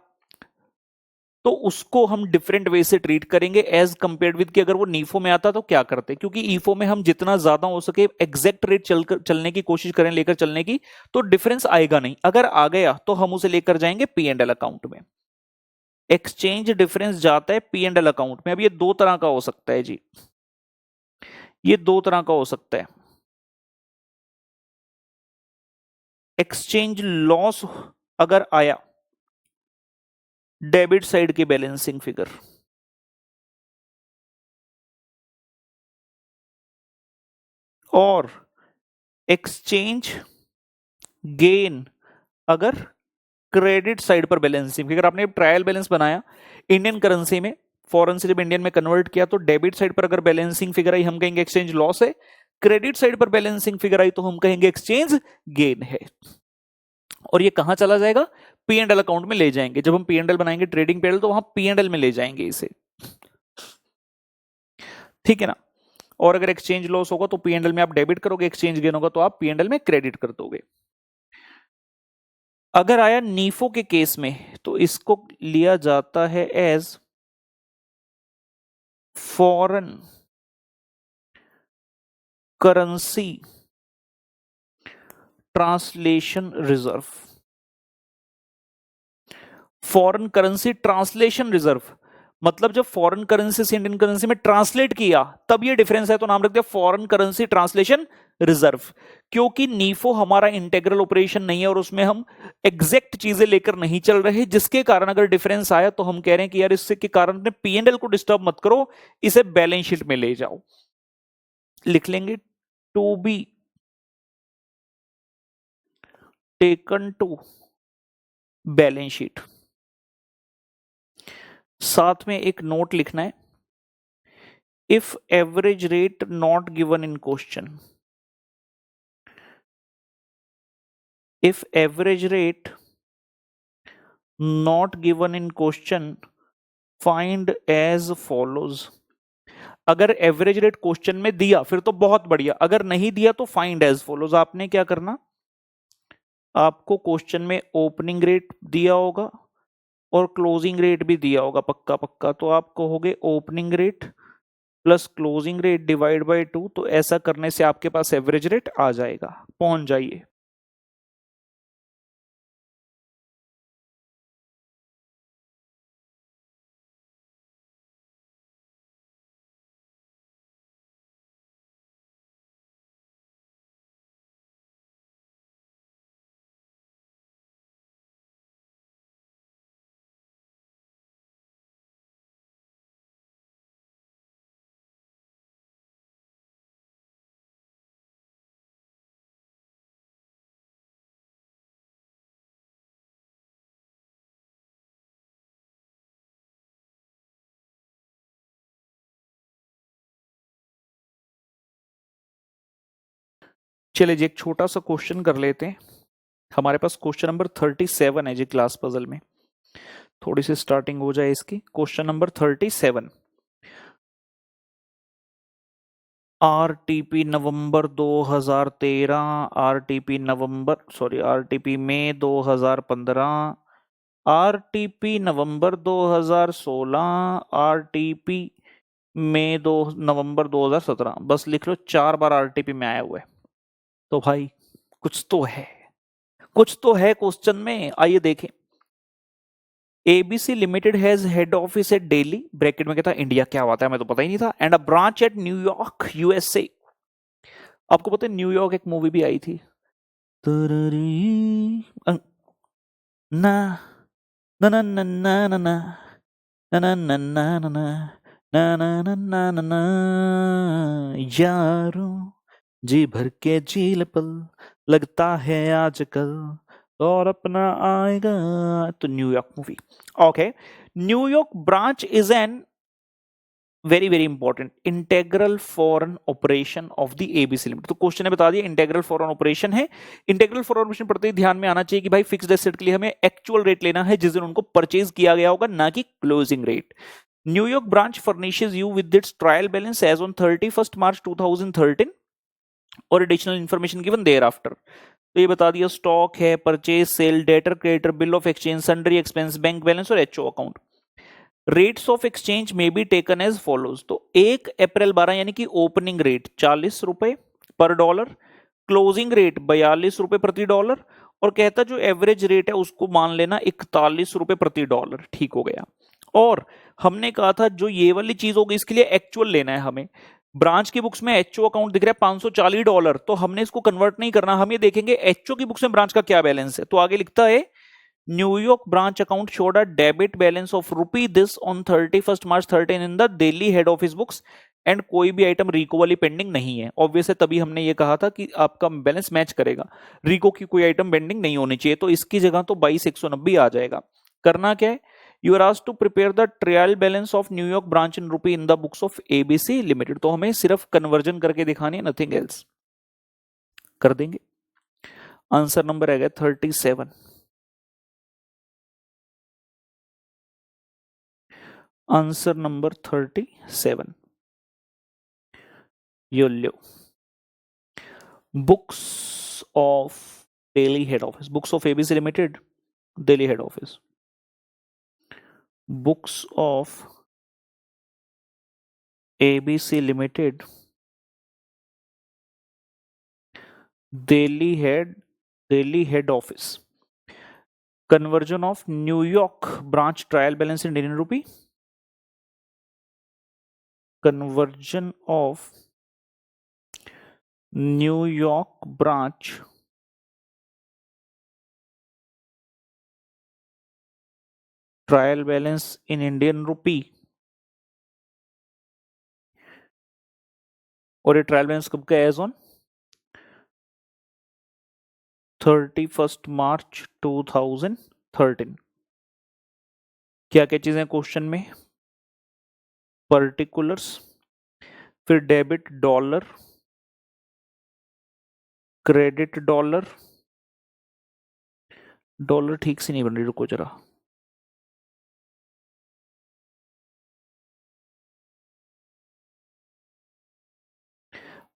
तो उसको हम डिफरेंट वे से ट्रीट करेंगे एज कंपेयर्ड विद कि अगर वो नीफो में आता तो क्या करते, क्योंकि ईफो में हम जितना ज्यादा हो सके एग्जैक्ट रेट चलने की कोशिश करें, लेकर चलने की, तो डिफरेंस आएगा नहीं, अगर आ गया तो हम उसे लेकर जाएंगे पी एंड एल अकाउंट में। एक्सचेंज डिफरेंस जाता है पी एंड एल अकाउंट में। अब ये दो तरह का हो सकता है जी, ये दो तरह का हो सकता है। एक्सचेंज लॉस अगर आया डेबिट साइड की बैलेंसिंग फिगर, और एक्सचेंज गेन अगर क्रेडिट साइड पर बैलेंसिंग फिगर। आपने ट्रायल बैलेंस बनाया इंडियन करेंसी में, फॉरेन से जब इंडियन में कन्वर्ट किया, तो डेबिट साइड पर अगर बैलेंसिंग फिगर आई हम कहेंगे एक्सचेंज लॉस है, क्रेडिट साइड पर बैलेंसिंग फिगर आई तो हम कहेंगे एक्सचेंज गेन है। और ये कहां चला जाएगा, पी एंड एल अकाउंट में ले जाएंगे। जब हम पी एंड एल बनाएंगे ट्रेडिंग पेडल, तो वहां पी एंड एल में ले जाएंगे इसे, ठीक है ना। और अगर एक्सचेंज लॉस होगा तो पी एंड एल में आप डेबिट करोगे, एक्सचेंज गेन होगा तो आप पी एंड एल में क्रेडिट कर दोगे। अगर आया नीफो के केस में तो इसको लिया जाता है as foreign currency translation reserve. Foreign currency translation reserve मतलब जब फॉरेन करेंसी से इंडियन करेंसी में ट्रांसलेट किया तब ये डिफरेंस है, तो नाम रख दिया फॉरेन करेंसी ट्रांसलेशन रिजर्व। क्योंकि नीफो हमारा इंटेग्रल ऑपरेशन नहीं है और उसमें हम एग्जैक्ट चीजें लेकर नहीं चल रहे, जिसके कारण अगर डिफरेंस आया तो हम कह रहे हैं कि यार इससे के कारण पी एंड एल को डिस्टर्ब मत करो, इसे बैलेंस शीट में ले जाओ। लिख लेंगे to be taken to balance sheet. साथ में एक नोट लिखना है, if average rate not given in question, if average rate not given in question find as follows। अगर एवरेज रेट क्वेश्चन में दिया फिर तो बहुत बढ़िया, अगर नहीं दिया तो फाइंड एज फॉलोज। आपने क्या करना, आपको क्वेश्चन में ओपनिंग रेट दिया होगा और क्लोजिंग रेट भी दिया होगा पक्का पक्का, तो आप कहोगे opening rate plus closing rate divide by 2, तो ऐसा करने से आपके पास एवरेज रेट आ जाएगा। पहुंच जाइए। चलिए जी एक छोटा सा क्वेश्चन कर लेते हैं। हमारे पास क्वेश्चन नंबर 37 है जी क्लास पजल में, थोड़ी सी स्टार्टिंग हो जाए इसकी। क्वेश्चन नंबर 37, आरटीपी नवंबर 2013, आरटीपी मई 2015, आरटीपी नवंबर 2016, आरटीपी नवंबर 2017। बस लिख लो 4 बार आरटीपी में आया हुआ है। तो भाई कुछ तो है, कुछ तो है क्वेश्चन में। आइए देखें। ABC limited has head office eight Delhi, bracket में कहता है इंडिया, क्या बात है, मैं तो पता ही नहीं था, and a branch at New York USA. आपको पता है न्यूयॉर्क एक मूवी भी आई थी, ना ना ना ना ना ना ना ना ना ना ना ना ना ना ना यारो जी भर के झील पल लगता है आजकल और अपना आएगा। तो New York movie. Okay, New York branch is an very very important integral foreign operation of the ABC limited. तो क्वेश्चन ने बता दिया इंटेग्रल फॉरेन ऑपरेशन है। इंटेग्रल फॉरेन ऑपरेशन पढ़ते ही ध्यान में आना चाहिए कि भाई फिक्स्ड एसेट के लिए हमें एक्चुअल रेट लेना है जिस दिन उनको परचेज किया गया होगा, ना कि closing rate. New York branch furnishes you with its trial balance as on 31st March 2013 और additional information given thereafter. तो ये बता दिया स्टॉक है, purchase, sale, debtor, creditor, bill of exchange, sundry expense, bank balance और HO account. Rates of exchange में be taken as follows. तो 1 अप्रैल 12 यानी कि ओपनिंग रेट 40 रुपए पर डॉलर, क्लोजिंग रेट 42 रुपए प्रति डॉलर, और कहता जो एवरेज रेट है उसको मान लेना 41 रुपए प्रति डॉलर। ठीक हो गया। और हमने कहा था जो ये वाली चीज होगी इसके लिए एक्चुअल लेना है हमें। ब्रांच की बुक्स में एचओ अकाउंट दिख रहा है $540, तो हमने इसको कन्वर्ट नहीं करना, हम ये देखेंगे एचओ की बुक्स में ब्रांच का क्या बैलेंस है। तो आगे लिखता है New York branch account showed a debit balance of rupee this on 31st March 13 in the Delhi head office books and कोई भी आइटम रिको वाली पेंडिंग नहीं है। ऑब्वियस है, तभी हमने ये कहा था कि आपका बैलेंस मैच करेगा, रिको की कोई आइटम पेंडिंग नहीं होनी चाहिए। तो इसकी जगह तो 22,190 आ जाएगा। करना क्या है, you are asked to prepare the trial balance of New York branch in rupee in the books of ABC limited. तो हमें सिर्फ कन्वर्जन करके दिखानी है, नथिंग एल्स। कर देंगे। आंसर नंबर आ गया 37। Answer number 37 yo low. Books of Delhi head office, books of ABC limited Delhi head office, books of ABC limited Delhi head office. Conversion of New York branch trial balance in Indian rupee, conversion of New York branch trial balance in Indian rupee, और ये trial balance कब का as on 31st March 2013। क्या क्या चीजें question में, particulars, फिर debit dollar, credit dollar, dollar ठीक से नहीं बन रही, रुको जरा,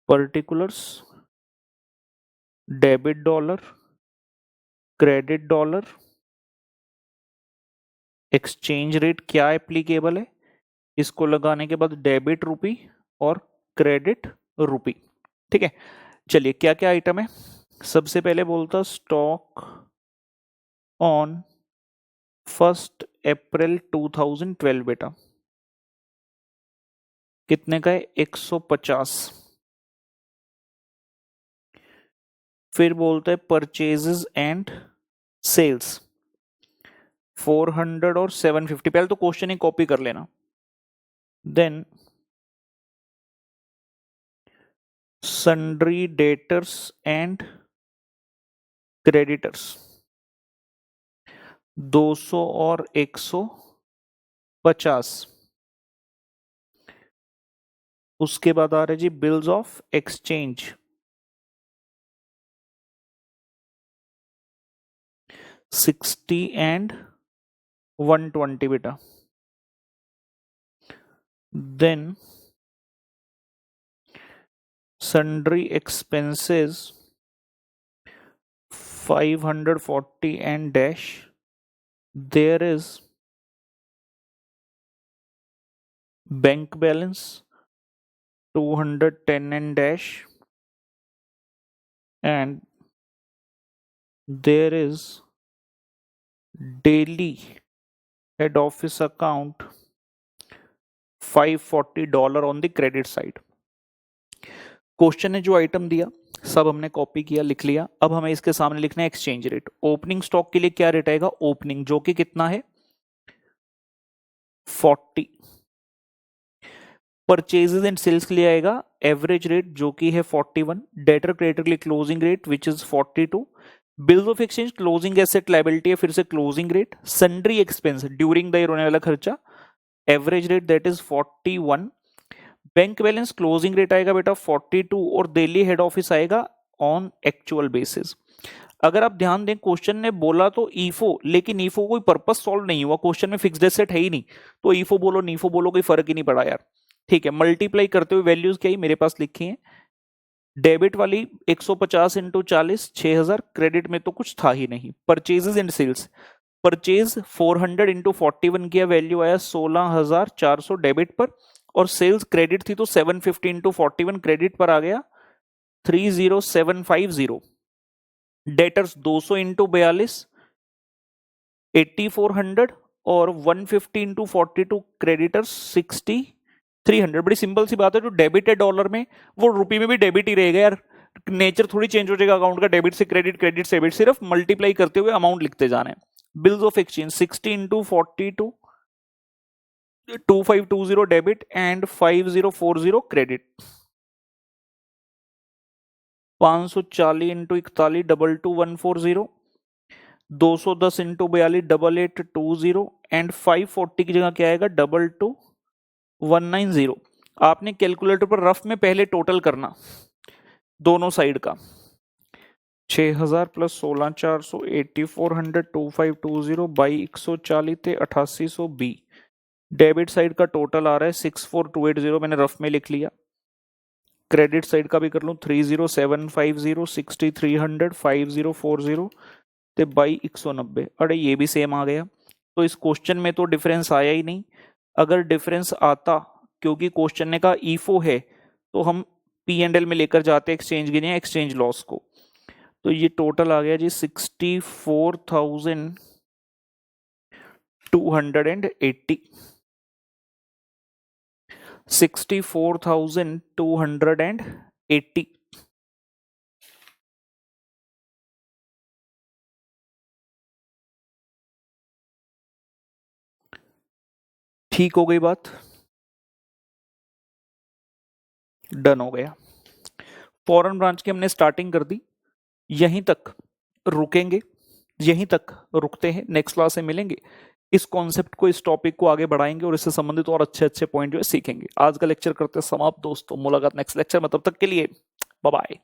particulars, debit dollar, credit dollar, exchange rate क्या एप्लीकेबल है, इसको लगाने के बाद डेबिट रूपी और क्रेडिट रूपी। ठीक है, चलिए क्या क्या आइटम है। सबसे पहले बोलता स्टॉक ऑन 1 अप्रैल 2012 बेटा, कितने का है 150। फिर बोलता है परचेजेस एंड सेल्स 400 और 750। पहले तो क्वेश्चन ही कॉपी कर लेना। Then sundry debtors and creditors 200 और 150। उसके बाद आ रहा है जी बिल्स ऑफ एक्सचेंज 60 एंड 120 बेटा। Then sundry expenses 540 and dash, there is bank balance 210 and dash, and there is daily head office account $540 on the credit side। Question ने जो आइटम दिया सब हमने कॉपी किया, लिख लिया। अब हमें इसके सामने लिखना है एक्सचेंज रेट। ओपनिंग स्टॉक के लिए क्या रेट आएगा? ओपनिंग, जो कि कितना है 40। परचेजेस एंड सेल्स के लिए आएगा एवरेज रेट, जो कि है 41। डेटर क्रेडिटर के लिए closing rate which is 42। Bills of exchange closing asset liability है, फिर से closing rate. Sundry expense during the year होने वाला खर्चा, average rate that is 41। Bank balance closing rate आएगा बेटा 42 और डेली हेड ऑफिस आएगा ऑन एक्चुअल बेसिस। अगर आप ध्यान दें क्वेश्चन ने बोला तो ईफो, लेकिन ईफो कोई पर्पस सॉल्व नहीं हुआ, क्वेश्चन में फिक्स्ड एसेट है ही नहीं, तो ईफो बोलो नीफो बोलो कोई फर्क ही नहीं पड़ा यार। ठीक है, मल्टीप्लाई करते हुए वैल्यूज क्या ही मेरे पास लिखी है। डेबिट वाली 150 इंटू 40 6000, क्रेडिट में तो कुछ था ही नहीं। Purchases and sales, purchase 400 into 41 किया, वैल्यू आया 16400 डेबिट पर, और सेल्स क्रेडिट थी तो 750 इंटू 41 क्रेडिट पर आ गया 30750। डेटर्स 200 इंटू 42 8400, और 150 इंटू 42 क्रेडिटर्स 6300। बड़ी सिंपल सी बात है, जो डेबिट है डॉलर में वो रुपये में भी डेबिट ही रहेगा यार, नेचर थोड़ी चेंज हो जाएगा अकाउंट का, डेबिट से क्रेडिट, क्रेडिट से डेबिट, सिर्फ मल्टीप्लाई करते हुए अमाउंट लिखते जाना है। Bills of exchange 60 into 42 2520 debit and 5040 credit. 540 into 41 22140, 210 into 42 8820, and 540 की जगह क्या आएगा 22190। आपने कैलकुलेटर पर रफ में पहले टोटल करना दोनों साइड का, 6000 प्लस 16400 8400 2520 बाई 140 थे 8820। डेबिट साइड का टोटल आ रहा है 64280, मैंने रफ में लिख लिया। क्रेडिट साइड का भी कर लूँ 30750 6300 5040 ते बाई 190। अरे ये भी सेम आ गया, तो इस क्वेश्चन में तो डिफरेंस आया ही नहीं। अगर डिफरेंस आता, क्योंकि क्वेश्चन ने कहा ईफो है, तो हम P&L में लेकर जाते एक्सचेंज गेन या एक्सचेंज लॉस को। तो ये टोटल आ गया जी 64,280। 64,280। ठीक हो गई बात, डन हो गया। फॉरेन ब्रांच की हमने स्टार्टिंग कर दी, यहीं तक रुकेंगे, यहीं तक रुकते हैं। नेक्स्ट क्लास में मिलेंगे, इस कॉन्सेप्ट को, इस टॉपिक को आगे बढ़ाएंगे और इससे संबंधित और अच्छे अच्छे पॉइंट जो है सीखेंगे। आज का लेक्चर करते हैं समाप्त दोस्तों, मुलाकात नेक्स्ट लेक्चर में, तब तक के लिए बाय बाय।